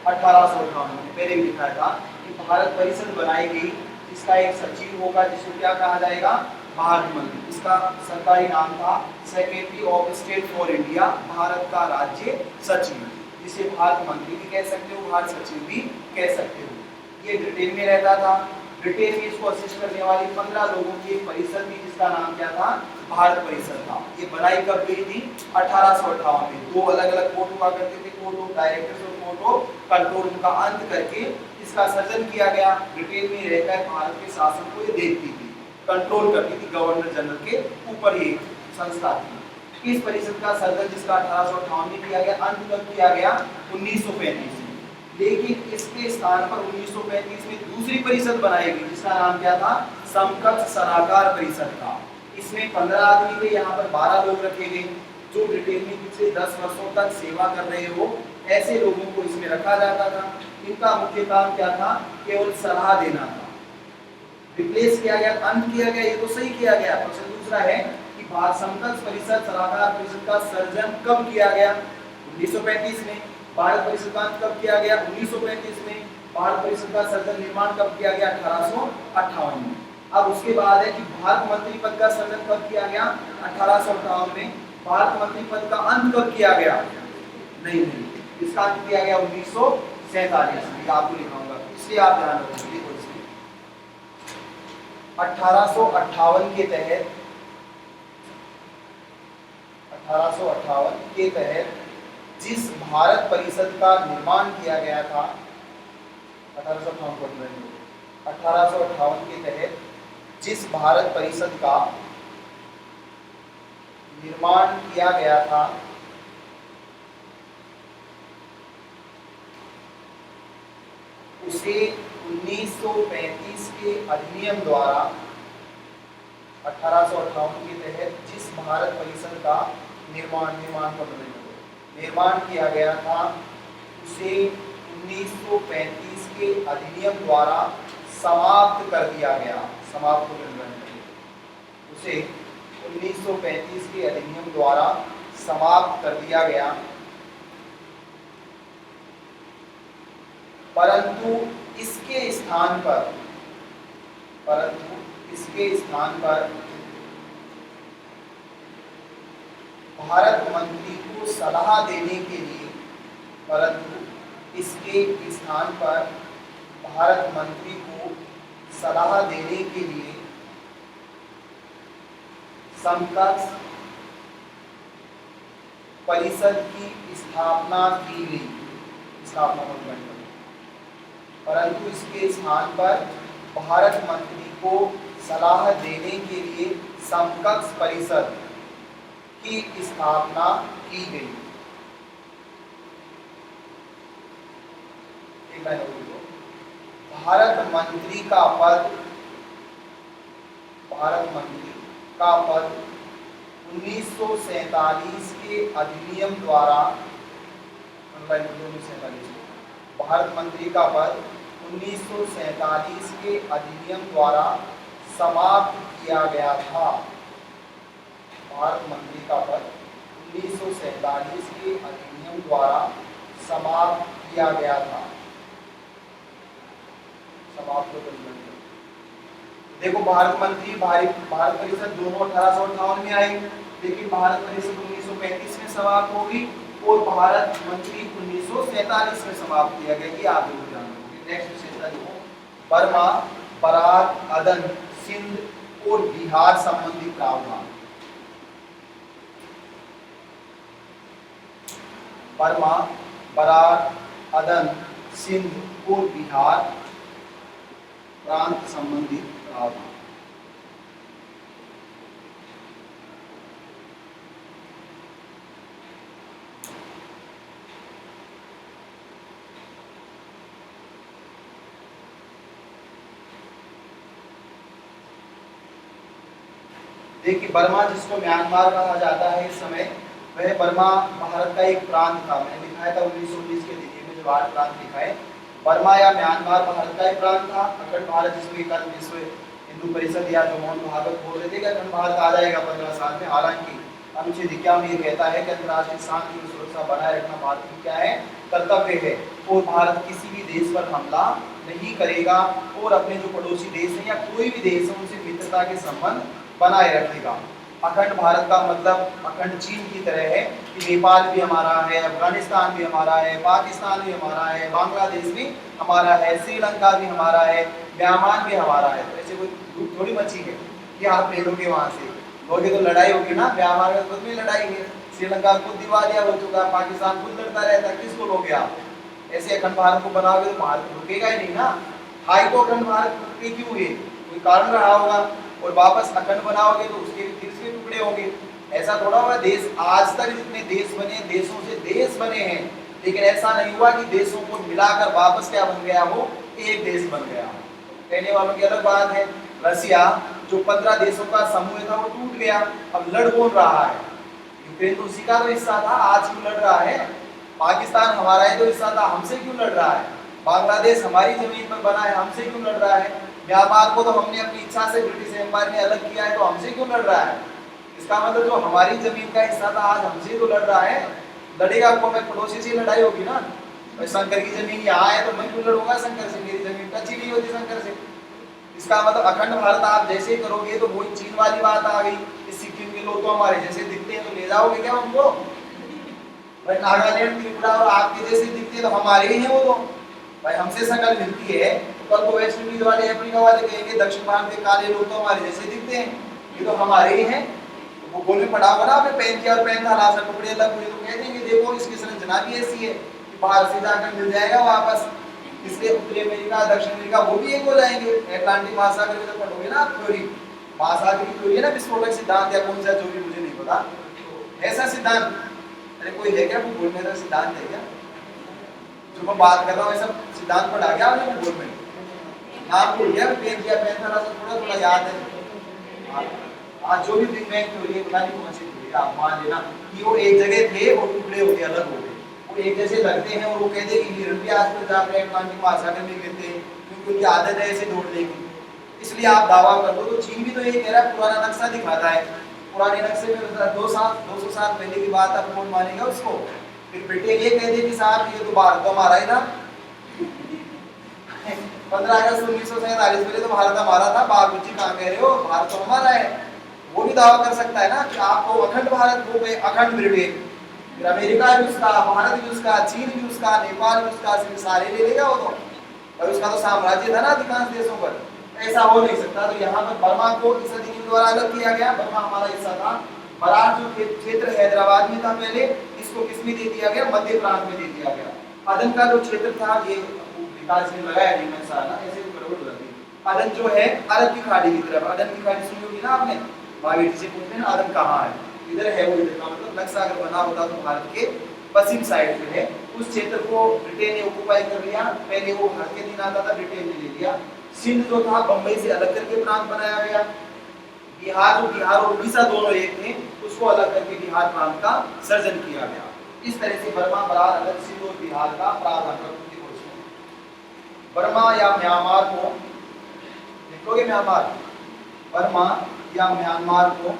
1858 में। पहले भी लिखा था कि भारत परिषद बनाई गई, जिसका एक सचिव होगा, जिसको क्या कहा जाएगा, भारत मंत्री। इसका सरकारी नाम था secretary of state for India, Bharat का राज्य सचिव, जिसे भारत मंत्री भी कह सकते हो, भारत सचिव भी कह सकते हो। ये ब्रिटेन में रहता था। ब्रिटेन में इसको असिस्ट करने वाली 15 लोगों की एक परिषद थी, जिसका नाम क्या था, भारत परिषद था। ये बनाई कब गई थी, 1858 में। दो अलग अलग कोर्ट हुआ करते थे, कोर्ट ऑफ डायरेक्टर्स और कोर्ट ऑफ कंट्रोल। उनका अंत करके इसका सर्जन किया गया। ब्रिटेन में रहकर भारत के शासन को ये देखती थी, कंट्रोल करती थी, गवर्नर जनरल के ऊपर ये संस्था थी। इस परिषद का सर्जन, जिसका 1858 में किया गया, अंत कब किया गया, 1935 में। लेकिन इसके स्थान पर 1935 में दूसरी परिषद बनाई गई, जिसका नाम क्या था, समकक्ष सलाहकार परिषद था। इसमें 15 आदमी थे, यहाँ पर 12 लोग रखे गए, जो ब्रिटेन में पिछले 10 वर्षों तक सेवा कर रहे हो, ऐसे लोगों को इसमें रखा जाता था। इनका मुख्य काम क्या था, केवल सलाह देना था। रिप्लेस किया गया, अंत किया गया, ये तो सही किया गया। प्रश्न दूसरा है कि भारत समकक्ष परिषद सलाहकार परिषद का सर्जन कब किया गया, 1935 में। भारत परिषद का अंत कब किया गया, 1935 में। भारत परिषद का सर्जन निर्माण कब किया गया, 1858 में। अब उसके बाद है कि भारत मंत्री पद का सर्जन कब किया गया, 1858 में। भारत मंत्री पद का अंत कब किया गया, नहीं, इसका अंत किया गया 1947 में। आपको लिखाऊंगा, इसलिए आप ध्यान रखिए। 1858 के तहत, 1858 के तहत जिस भारत परिषद का निर्माण किया गया था, 1858 के तहत जिस भारत परिषद का निर्माण किया गया था, उसे 1935 के अधिनियम द्वारा, 1858 के तहत जिस भारत परिषद का निर्माण किया गया था, उसे 1935 के अधिनियम द्वारा समाप्त कर दिया गया। समाप्त उसे 1935 के अधिनियम द्वारा समाप्त कर दिया गया। परंतु इसके स्थान पर भारत मंत्री को सलाह देने के लिए, समकक्ष परिषद की स्थापना की गई। परंतु इसके स्थान पर भारत मंत्री को सलाह देने के लिए समकक्ष परिषद की स्थापना की गई। भारत मंत्री का पद 1947 के अधिनियम द्वारा, भारत मंत्री का पद 1947 के अधिनियम द्वारा समाप्त किया गया था। भारत मंत्री का पद 1947 के अधिनियम द्वारा समाप्त किया गया था। देखो भारत मंत्री, भारत परिषद दोनों 1858 में आई, लेकिन भारत परिषद 1935 में समाप्त होगी और भारत मंत्री 1947 में समाप्त किया गया। ये आप लोग जान लोगे। नेक्स्ट विशेषता देखो, बर्मा, बराक, अदन, सिंध और बिहार संबंधी प्रावधान। बर्मा, बराक, अदन, सिंध और बिहार प्रांत संबंधित प्रावधान। देखिए बर्मा जिसको म्यांमार कहा जाता है इस समय, वह बर्मा भारत का एक प्रांत था। मैंने दिखाया था 1919 के दिल्ली में जब 8 प्रांत दिखाए, बर्मा या म्यांमार भारत का एक प्रांत था। अखंड भारत जिसको कल विश्व हिंदू परिषद या जो मोहन भागवत बोल रहे थे कि अखंड भारत आ जाएगा 15 साल में, हालांकि अनुच्छेद 51 ये कहता है कि अंतर्राष्ट्रीय शांति और सुरक्षा बनाए रखना भारत की क्या है, कर्तव्य है। और भारत किसी भी देश पर हमला नहीं करेगा और अपने जो पड़ोसी देश हैं या कोई भी देश है उनसे मित्रता के संबंध बनाए रखेगा। अखंड भारत का मतलब अखंड चीन की तरह है कि नेपाल भी हमारा है, अफगानिस्तान भी हमारा है, पाकिस्तान भी हमारा है, बांग्लादेश भी हमारा है, श्रीलंका भी हमारा है, म्यांमार भी हमारा है। तो ऐसे कोई ग्रुप थोड़ी मची है कि आप ले लोगे वहां से, लोगे तो लड़ाई होगी ना। म्यांमार में खुद में लड़ाई है, श्रीलंका खुद दिवालिया हो चुका, पाकिस्तान खुद लड़ता रहता है, किसको लोगे आप? ऐसे अखंड भारत को बनाओगे तो भारत रुकेगा ही नहीं ना। हाई तो अखंड भारत रुके क्यों है, कोई कारण रहा होगा। और वापस अखंड बनाओगे तो उसके फिर से टुकड़े होंगे। ऐसा थोड़ा हुआ देश, आज तक जितने देश बने, देशों से देश बने हैं, लेकिन ऐसा नहीं हुआ कि देशों को मिलाकर वापस क्या बन गया, वो एक देश बन गया। कहने वालों की अलग बात है। रसिया जो 15 देशों का समूह था वो टूट गया, अब लड़ कौन रहा है? यूक्रेन तो उसी का तो हिस्सा था, आज क्यों लड़ रहा है? पाकिस्तान हमारा ही तो हिस्सा था, हमसे क्यों लड़ रहा है? बांग्लादेश हमारी जमीन पर बना है, हमसे क्यों लड़ रहा है? म्यांमार को तो हमने अपनी इच्छा से ब्रिटिश एम्पायर ने अलग किया है, तो हमसे क्यों लड़ रहा है? इसका मतलब जो हमारी जमीन का हिस्सा था आज हमसे तो लड़ रहा है। लड़ेगा को मैं पड़ोसी से लड़ाई होगी ना। और शंकर की जमीन यहाँ है तो मैं क्यों लड़ूंगा शंकर से? मेरी जमीन टच ही नहीं होती शंकर से। इसका मतलब अखंड भारत आप जैसे ही करोगे तो वही चीन वाली बात आ गई। इस सिक्किम के लोग तो हमारे जैसे दिखते हैं तो ले जाओगे क्या हमको? भाई नागालैंड, त्रिपुरा और आपके जैसे दिखते हैं तो हमारे ही हैं वो तो। भाई हमसे शकल मिलती है तो कल को वेस्ट इंडीज वाले, अफ्रीका वाले कहेंगे दक्षिण भारत के काले लोग तो हमारे जैसे दिखते हैं, ये तो हमारे ही हैं। तो वो गोले पड़ा हुआ ना आपने पेन किया और पेन था लास्ट में टुकड़े अलग हुए, तो कह देंगे देखो इसकी संरचना भी ऐसी है कि बाहर से जाकर मिल जाएगा वापस। इसलिए उत्तरी अमेरिका, दक्षिण अमेरिका वो भी एक हो जाएंगे। अटलांटिक महासागर में जब पढ़ोगे ना आप थ्योरी, महासागर की थ्योरी है ना, विस्फोटक सिद्धांत या कौन सा थ्योरी मुझे नहीं पता, ऐसा सिद्धांत, अरे कोई है क्या भूगोल में ऐसा सिद्धांत है क्या? जो मैं बात कर रहा हूँ ऐसा सिद्धांत पढ़ा गया आपने भूगोल में? नाम भूल गया, पेन किया पेन था थोड़ा थोड़ा याद है। हाँ जो भी बिग बैंग थ्योरी है, पता नहीं कौन सी थ्योरी, आप मान लेना कि वो एक जगह थे और टुकड़े हो गए, अलग हो गए, वो एक जैसे लगते हैं। और वो कहते हैं कि हिरण भी आजकल जाकर अटलांटिक महासागर में गिरते हैं क्योंकि उनकी आदत है ऐसे दौड़ने की। इसलिए आप दावा कर दो तो चीन भी तो ये कह रहा है, पुराना नक्शा दिखाता है, पुराने नक्शे में 200 साल पहले की बात, अब कौन मानेगा उसको? फिर ब्रिटेन ये कह दे कि साहब ये तो भारत तो हमारा ही था 15 अगस्त 1947 पहले तो भारत हमारा था, बाबूजी कहाँ कह रहे हो, भारत तो हमारा है। वो भी दावा कर सकता है ना कि आपको अखंड भारत हो गए, अखंड ब्रिटेन, फिर अमेरिका भी उसका, भारत भी उसका, चीन भी उसका, नेपाल भी उसका, सारे ले लेगा वो तो। और उसका तो साम्राज्य था ना अधिकांश देशों पर, ऐसा हो नहीं सकता। तो यहाँ पर बर्मा को इस अधिनियम द्वारा अलग किया गया, बर्मा हमारा हिस्सा था। बरार जो क्षेत्र हैदराबाद में था पहले, इसको किसमें दे दिया गया? मध्य प्रांत में दे दिया गया। अदन का जो क्षेत्र था, ये विकास में लगाया नहीं मैं सारा, ऐसे गड़बड़ हो जाती। अदन जो है अरब की खाड़ी की तरफ, अदन की खाड़ी सुनी होगी ना आपने, महावीर से पूछते हैं अदन कहाँ है, इधर है वो, इधर का मतलब नक्शा अगर बना होता तो भारत के पश्चिम साइड पे है। उस क्षेत्र को ब्रिटेन ने ऑक्युपाई कर लिया, पहले वो भारत के दिन आता था, ब्रिटेन ने ले लिया। सिंध जो था बंबई से अलग करके प्रांत बनाया गया। बिहार जो बिहार और उड़ीसा दोनों एक थे, उसको अलग करके बिहार प्रांत का सर्जन किया गया। इस तरह से बर्मा, बरार, अलग सिंध और बिहार का प्रावधान। बर्मा या म्यांमार को लिखोगे, म्यांमार, बर्मा या म्यांमार को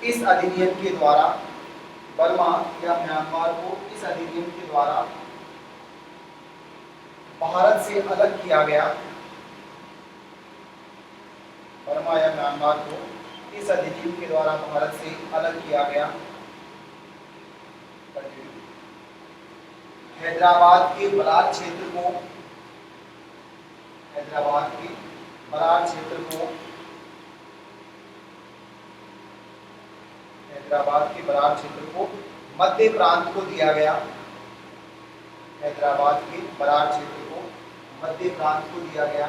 इस अधिनियम के द्वारा, बर्मा या म्यांमार को इस अधिनियम के द्वारा भारत से अलग किया गया। बर्मा या म्यांमार को इस अधिनियम के द्वारा भारत से अलग किया गया। हैदराबाद के बरार क्षेत्र को, हैदराबाद के बरार क्षेत्र को, हैदराबाद के बरार क्षेत्र को मध्य प्रांत को दिया गया। हैदराबाद के बरार क्षेत्र को मध्य प्रांत को दिया गया।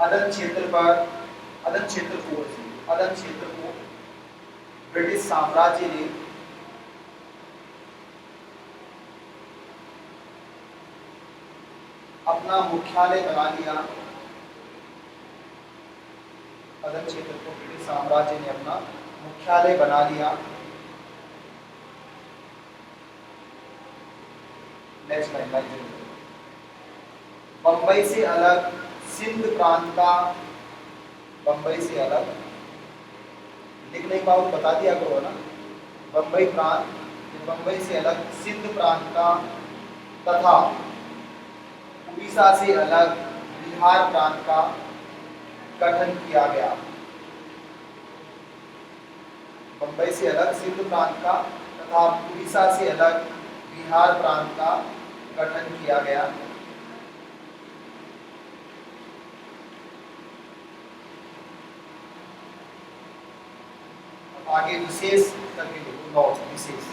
अदन क्षेत्र पर, अदन क्षेत्र को ब्रिटिश साम्राज्य ने अपना मुख्यालय बना लिया, अदर क्षेत्र को ब्रिटिश साम्राज्य ने अपना मुख्यालय बना लिया। नेक्स्ट लाइन, बंबई से अलग सिंध प्रांत का, बंबई से अलग, लिख नहीं पाओ बता दिया करो ना, बंबई प्रांत, बंबई से अलग सिंध प्रांत का तथा उड़ीसा से अलग बिहार प्रांत का गठन किया गया। बंबई से अलग सिंध प्रांत का तथा उड़ीसा से अलग बिहार प्रांत का गठन किया गया। आगे विशेष करके देखो, नोट विशेष।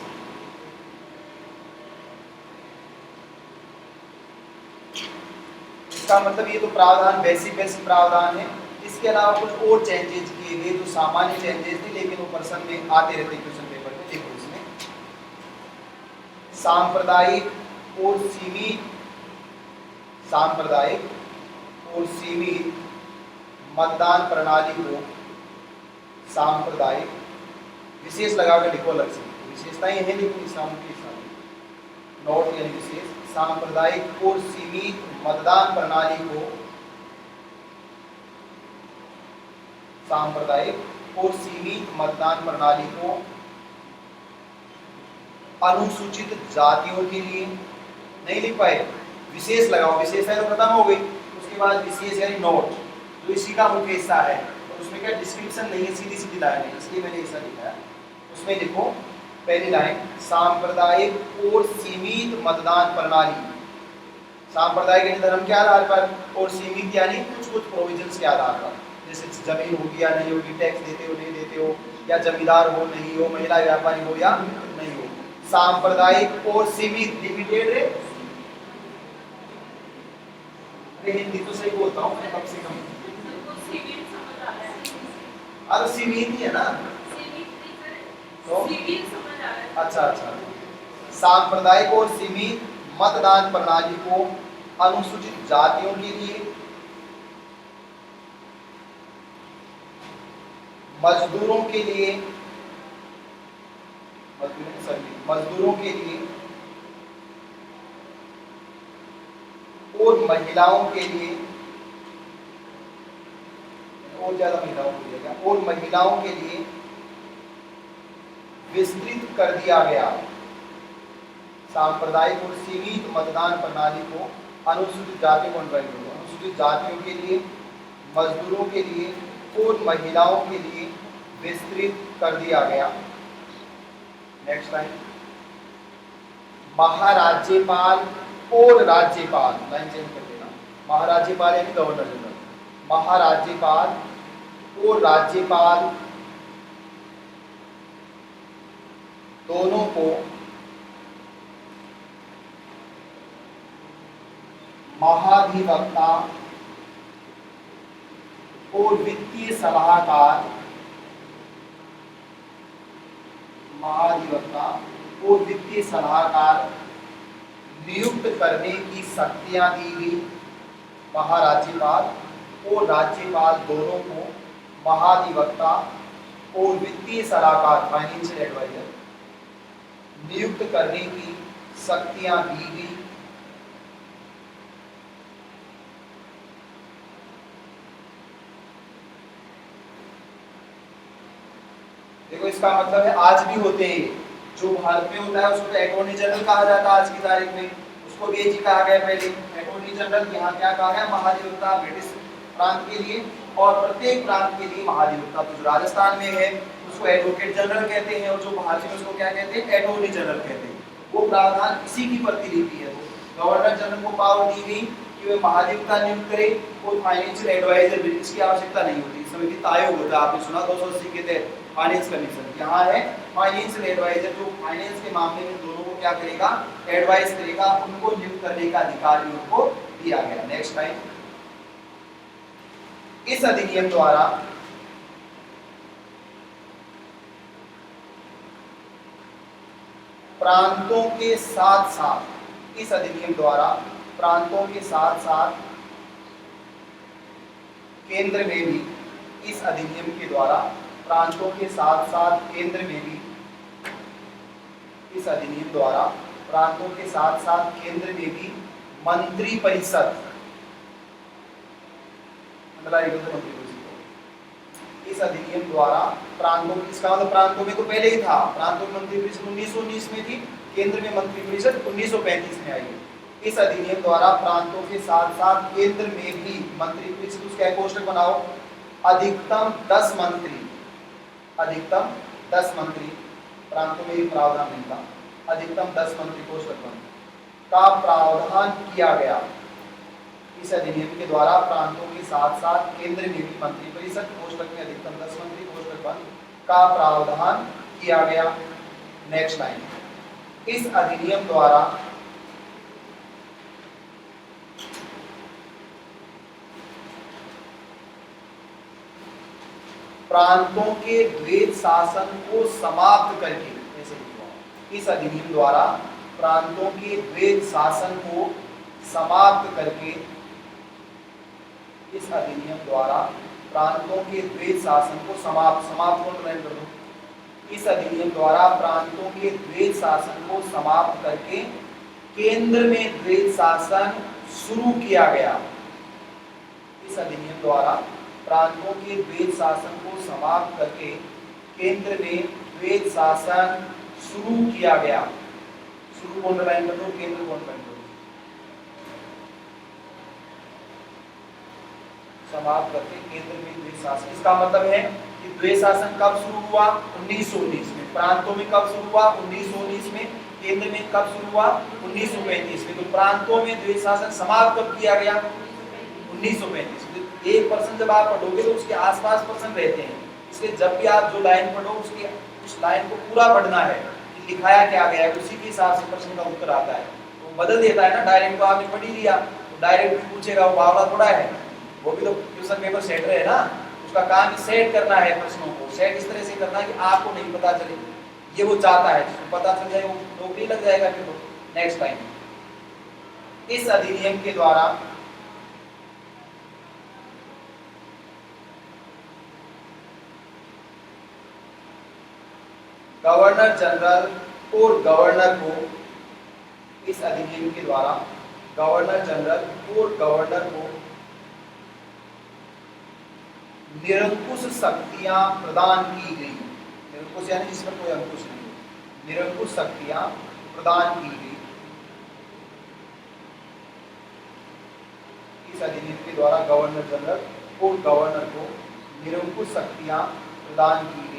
इसका मतलब ये तो प्रावधान बेसिक प्रावधान है, इसके अलावा कुछ और चेंजेस किए गए जो सामान्य चेंजेस थे, लेकिन वो प्रश्न में आते रहते क्वेश्चन पेपर में। देखो इसमें सांप्रदायिक और सीमित, सांप्रदायिक और सीमित मतदान प्रणाली को, सांप्रदायिक विशेष लगाकर लिखो अलग से, विशेषताएं है लेकिन सामूहिक नोट यानी विशेष। सांप्रदायिक और सीमित मतदान प्रणाली को, सांप्रदायिक और सीमित मतदान प्रणाली को अनुसूचित जातियों के लिए, नहीं लिख पाए, विशेष लगाओ, विशेष है तो खत्म हो गई, उसके बाद विशेष यानी नोट जो इसी का मुख्य हिस्सा है, और उसमें क्या डिस्क्रिप्शन नहीं है, सीधी सीधी लाइन है, इसलिए मैंने ऐसा लिखा है। उसमें लिखो पहली लाइन, सांप्रदायिक और सीमित मतदान प्रणाली, सांप्रदायिक यानी धर्म के आधार पर, और सीमित यानी कुछ कुछ प्रोविजंस के आधार पर, जैसे जमीन होगी या नहीं होगी, टैक्स देते हो नहीं देते हो, या जमींदार हो नहीं हो, महिला व्यापारी हो या नहीं हो। सांप्रदायिक और सीमित, लिमिटेड है, अरे हिंदी तो सही बोलता हूँ मैं कम से कम, अरे सीमित ही है ना, तो अच्छा अच्छा, सांप्रदायिक और सीमित मतदान प्रणाली को अनुसूचित जातियों के लिए, मजदूरों के लिए, मजदूरों के लिए और महिलाओं के लिए, और ज्यादा महिलाओं के लिए, और महिलाओं के लिए विस्तृत कर दिया गया। सांप्रदायिक और सीमित मतदान प्रणाली को अनुसूचित जातियों को, अनुसूचित जातियों के लिए, मजदूरों के लिए और महिलाओं के लिए विस्तृत कर दिया गया। नेक्स्ट लाइन, महाराज्यपाल और राज्यपाल, लाइन चेंज कर देना, महाराज्यपाल यानी गवर्नर जनरल, महाराज्यपाल और राज्यपाल दोनों को महाधिवक्ता और वित्तीय सलाहकार, महाधिवक्ता और वित्तीय सलाहकार नियुक्त करने की शक्तियां दी गई। महाराज्यपाल और राज्यपाल दोनों को महाधिवक्ता और वित्तीय सलाहकार, फाइनेंशियल एडवाइजर नियुक्त करने की शक्तियां दी गई। देखो इसका मतलब है आज भी होते हैं, जो भारत में होता है उसको अटॉर्नी जनरल कहा जाता है आज की तारीख में, उसको भी एजी कहा गया पहले अटॉर्नी जनरल, यहाँ क्या कहा गया महाधिवक्ता ब्रिटिश प्रांत के लिए, और प्रत्येक प्रांत के लिए महाधिवक्ता। तो जो राजस्थान में है उसको एडवोकेट जनरल कहते हैं, और जो भारत में उसको क्या कहते हैं अटॉर्नी जनरल कहते हैं। वो प्रावधान इसी की प्रतिलिपि है। तो गवर्नर जनरल को पावर दी गई कि वे महाधिवक्ता नियुक्त करे और फाइनेंशियल एडवाइजर ब्रिटिश की आवश्यकता नहीं होती। इस समय वित्त आयोग होता है, आपने सुना 280 के तहत फाइनेंस कमीशन, यहाँ है फाइनेंशियल एडवाइजर जो फाइनेंस के मामले में दोनों को क्या करेगा एडवाइस करेगा, उनको नियुक्त करने का अधिकार भी उनको दिया गया। नेक्स्ट टाइम, इस अधिनियम द्वारा प्रांतों के साथ साथ, इस अधिनियम द्वारा प्रांतों के साथ साथ केंद्र में भी, इस अधिनियम के द्वारा प्रांतों के साथ साथ केंद्र में भी, इस अधिनियम द्वारा प्रांतों के साथ साथ केंद्र में भी मंत्री परिषद, इस अधिनियम द्वारा प्रांतों, इसका मतलब प्रांतों में तो पहले ही था, प्रांतों में मंत्री परिषद 1919 में थी, केंद्र में मंत्री परिषद 1935 में आई। इस अधिनियम द्वारा प्रांतों के साथ साथ केंद्र में भी मंत्री परिषद, उसका एक कोष्ठक बनाओ, अधिकतम 10 मंत्री, अधिकतम 10 मंत्री, प्रांतों में एक प्रावधान नहीं था, अधिकतम 10 मंत्री कोष्ठक का प्रावधान किया गया। इस अधिनियम के द्वारा प्रांतों के साथ साथ केंद्र में भी मंत्री परिषद, कोष्ठक में अधिकतम 10 मंत्री, कोष्ठक बंद, का प्रावधान किया गया। नेक्स्ट लाइन, इस अधिनियम द्वारा प्रांतों के द्वैध शासन को समाप्त करके, ऐसे इस अधिनियम द्वारा प्रांतों के द्वैध शासन को समाप्त करके, इस अधिनियम द्वारा प्रांतों के द्वैध शासन को समाप्त कर दो। इस अधिनियम द्वारा प्रांतों के द्वैध शासन को समाप्त करके केंद्र में द्वैध शासन शुरू किया गया। इस अधिनियम द्वारा प्रांतों के द्वैध शासन को समाप्त करके केंद्र में द्वैध शासन शुरू किया गया। शुरू को अंडरलाइन कर दो, केंद्र को अंडरलाइन कर दो। समाप्त करके केंद्र में द्वैध शासन, इसका मतलब है कि द्वैध शासन कब शुरू हुआ? 1919 में। प्रांतों में कब शुरू हुआ? 1919 में। केंद्र में कब शुरू हुआ? 1935 में। तो प्रांतों में द्वैध शासन समाप्त कब किया गया? 1935 में। एक पर्सन जब आप पढ़ोगे तो उसके आसपास पर्सन रहते हैं, इसलिए जब भी आप जो लाइन पढ़ो उसकी उस लाइन को पूरा पढ़ना है कि लिखाया क्या गया है, उसी के हिसाब से प्रश्न का उत्तर आता है। तो बदल देता है ना, डायरेक्ट तो आपने पढ़ ही लिया तो डायरेक्ट भी पूछेगा, वो बावला थोड़ा है, वो भी तो क्वेश्चन पेपर सेटर है ना, उसका काम सेट करना है प्रश्नों को, सेट इस तरह से करना है कि आपको नहीं पता चले, ये वो चाहता है, जिसको पता चल जाए वो नौकरी लग जाएगा फिर वो। नेक्स्ट टाइम, इस अधिनियम के द्वारा गवर्नर जनरल और गवर्नर को, इस अधिनियम के द्वारा गवर्नर जनरल और गवर्नर को निरंकुश शक्तियां प्रदान की गई। निरंकुश यानी जिस पर कोई अंकुश नहीं, निरंकुश शक्तियां प्रदान की गई। इस अधिनियम के द्वारा गवर्नर जनरल और गवर्नर को निरंकुश शक्तियां प्रदान की गई।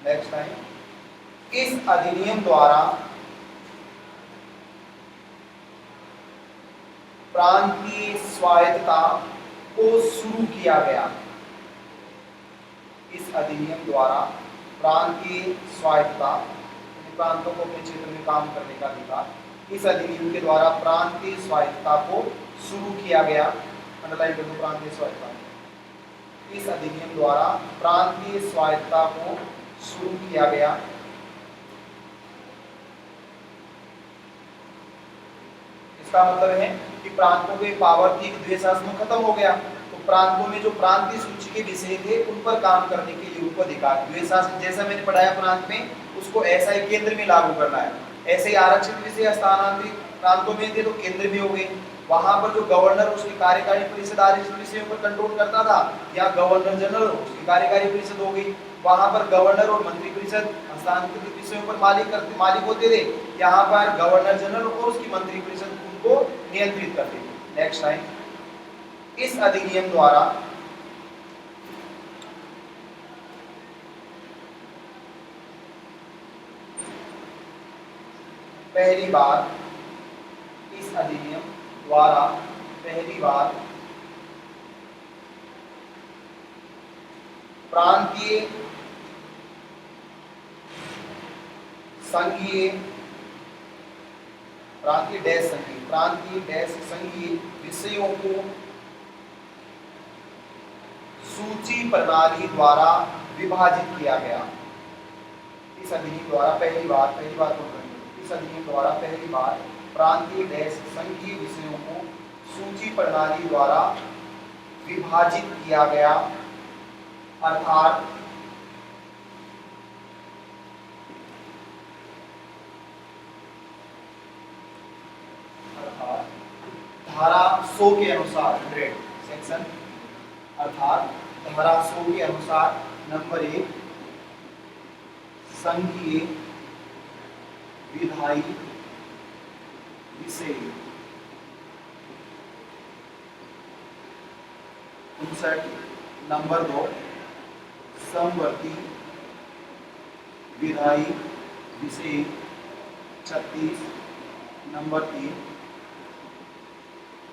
नेक्स्ट टाइम, इस अधिनियम द्वारा प्रांतीय स्वायत्तता को शुरू किया गया। इस अधिनियम द्वारा प्रांतीय स्वायत्तता, प्रांतों को अपने क्षेत्र में काम करने का अधिकार, इस अधिनियम के द्वारा प्रांतीय स्वायत्तता को शुरू किया गया। अंडरलाइन कर दो, प्रांतीय स्वायत्तता। इस अधिनियम द्वारा प्रांतीय स्वायत्तता को शुरू किया गया। इसका मतलब है कि प्रांतों के पावर थी, द्वैध शासन खत्म हो गया, तो प्रांतों में जो प्रांतीय सूची के विषय थे उन पर काम करने के लिए उनको अधिकार। द्वैध शासन जैसा मैंने पढ़ाया प्रांत में, उसको ऐसा ही केंद्र में लागू करना है। ऐसे ही आरक्षित विषय स्थानांतरित प्रांतों में थे तो केंद्र में हो गए। वहां पर जो गवर्नर उसकी कार्यकारी परिषद आरक्षित विषयों पर कंट्रोल करता था, या गवर्नर जनरल उसकी कार्यकारी परिषद हो गई। वहां पर गवर्नर और मंत्री परिषद हस्तांतरित विषयों पर मालिक होते थे, यहाँ पर गवर्नर जनरल और उसकी मंत्री परिषद उनको नियंत्रित करते थे। नेक्स्ट टाइम, इस अधिनियम द्वारा पहली बार, इस अधिनियम द्वारा पहली बार प्रांतीय संघीय, प्रांतीय संघीय विषयों को सूची प्रणाली द्वारा विभाजित किया गया। इस अधिनियम द्वारा पहली बार इस इस अधिनियम द्वारा पहली बार प्रांतीय देश संघीय विषयों को सूची प्रणाली द्वारा विभाजित किया गया, अर्थात धारा 100 के अनुसार 100 सेक्शन अर्थात धारा 100 के अनुसार नंबर 1 संघीय विधायी विषय 59, नंबर 2 समवर्ती विधायी विषय 36, नंबर 3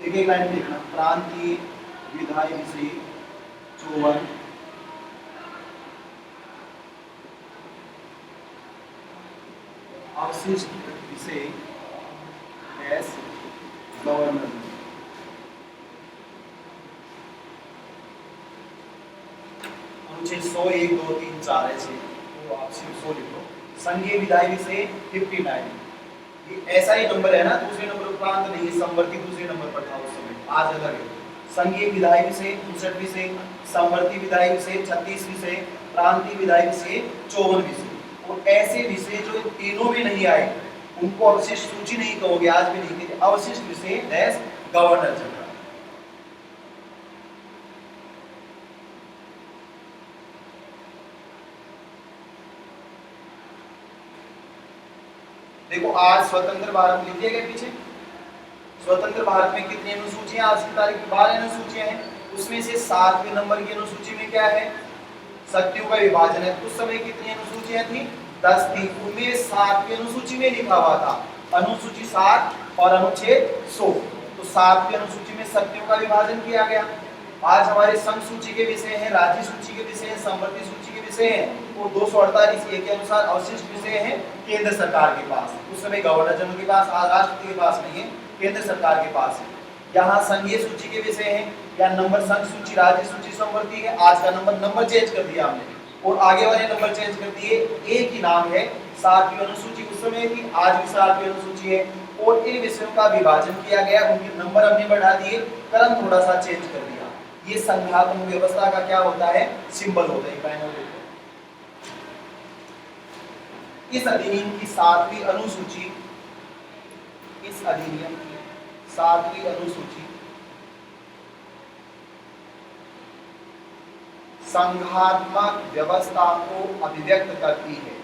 एक एक लाइन देखना, प्रांतीय विधायी विषय 54, अवशिष्ट विषय एस गवर्नर। अनुच्छेद 100, 1, 2, 3, 4 ऐसे तो आप सिर्फ 100 लिख लो। संघीय विधायी विषय 59, ये ऐसा ही नंबर है ना, दूसरे नंबर प्रांत नहीं, संवर्ती दूसरे नंबर पर था उस समय, आज अलग है। संघीय विधायी विषय 59 विषय, संवर्ती विधायी विषय 36 विषय, प्रांतीय विधायी विषय 54 विषय। और ऐसे विषय जो तीनों में नहीं आए उनको अवशिष्ट सूची नहीं कहोगे, आज भी नहीं कहते, अवशिष्ट विषय डैश गवर्नर जनरल। देखो आज स्वतंत्र भारत लिख दिया गया पीछे, स्वतंत्र भारत में कितनी अनुसूचियां आज की तारीख में 12 अनुसूचियां हैं, उसमें से 7वें नंबर की अनुसूची में क्या है, शक्तियों का विभाजन है। उस समय कितनी अनुसूचियां थी, 10 थी, उनमें 7वीं अनुसूची में लिखा हुआ था अनुसूची 7 और अनुच्छेद 100, तो 7वीं अनुसूची में शक्तियों का विभाजन किया गया। आज हमारे संघ सूची के विषय हैं, राज्य सूची के विषय हैं, संवर्ती सूची के विषय हैं, और 248 के अनुसार अवशिष्ट विषय हैं केंद्र सरकार के पास। उस समय गवर्नर जनरल के पास, राष्ट्रपति के पास नहीं है, केंद्र सरकार के पास है। यहाँ संघीय सूची के विषय हैं, या नंबर संघ सूची, राज्य सूची, संवर्ती है। आज का नंबर चेंज कर दिया हमने, और आगे वाले नंबर चेंज कर दिए। एक ही नाम है, 7वीं अनुसूची उस समय थी, आज भी 7वीं अनुसूची है, और इन विषयों का विभाजन किया गया, उनके नंबर हमने बढ़ा दिए, क्रम थोड़ा सा चेंज कर दिया। ये संघात्मक व्यवस्था का क्या होता है, सिंबल होता है। इस अधिनियम की 7वीं अनुसूची, इस अधिनियम की 7वीं अनुसूची संघात्मक व्यवस्था को अभिव्यक्त करती है।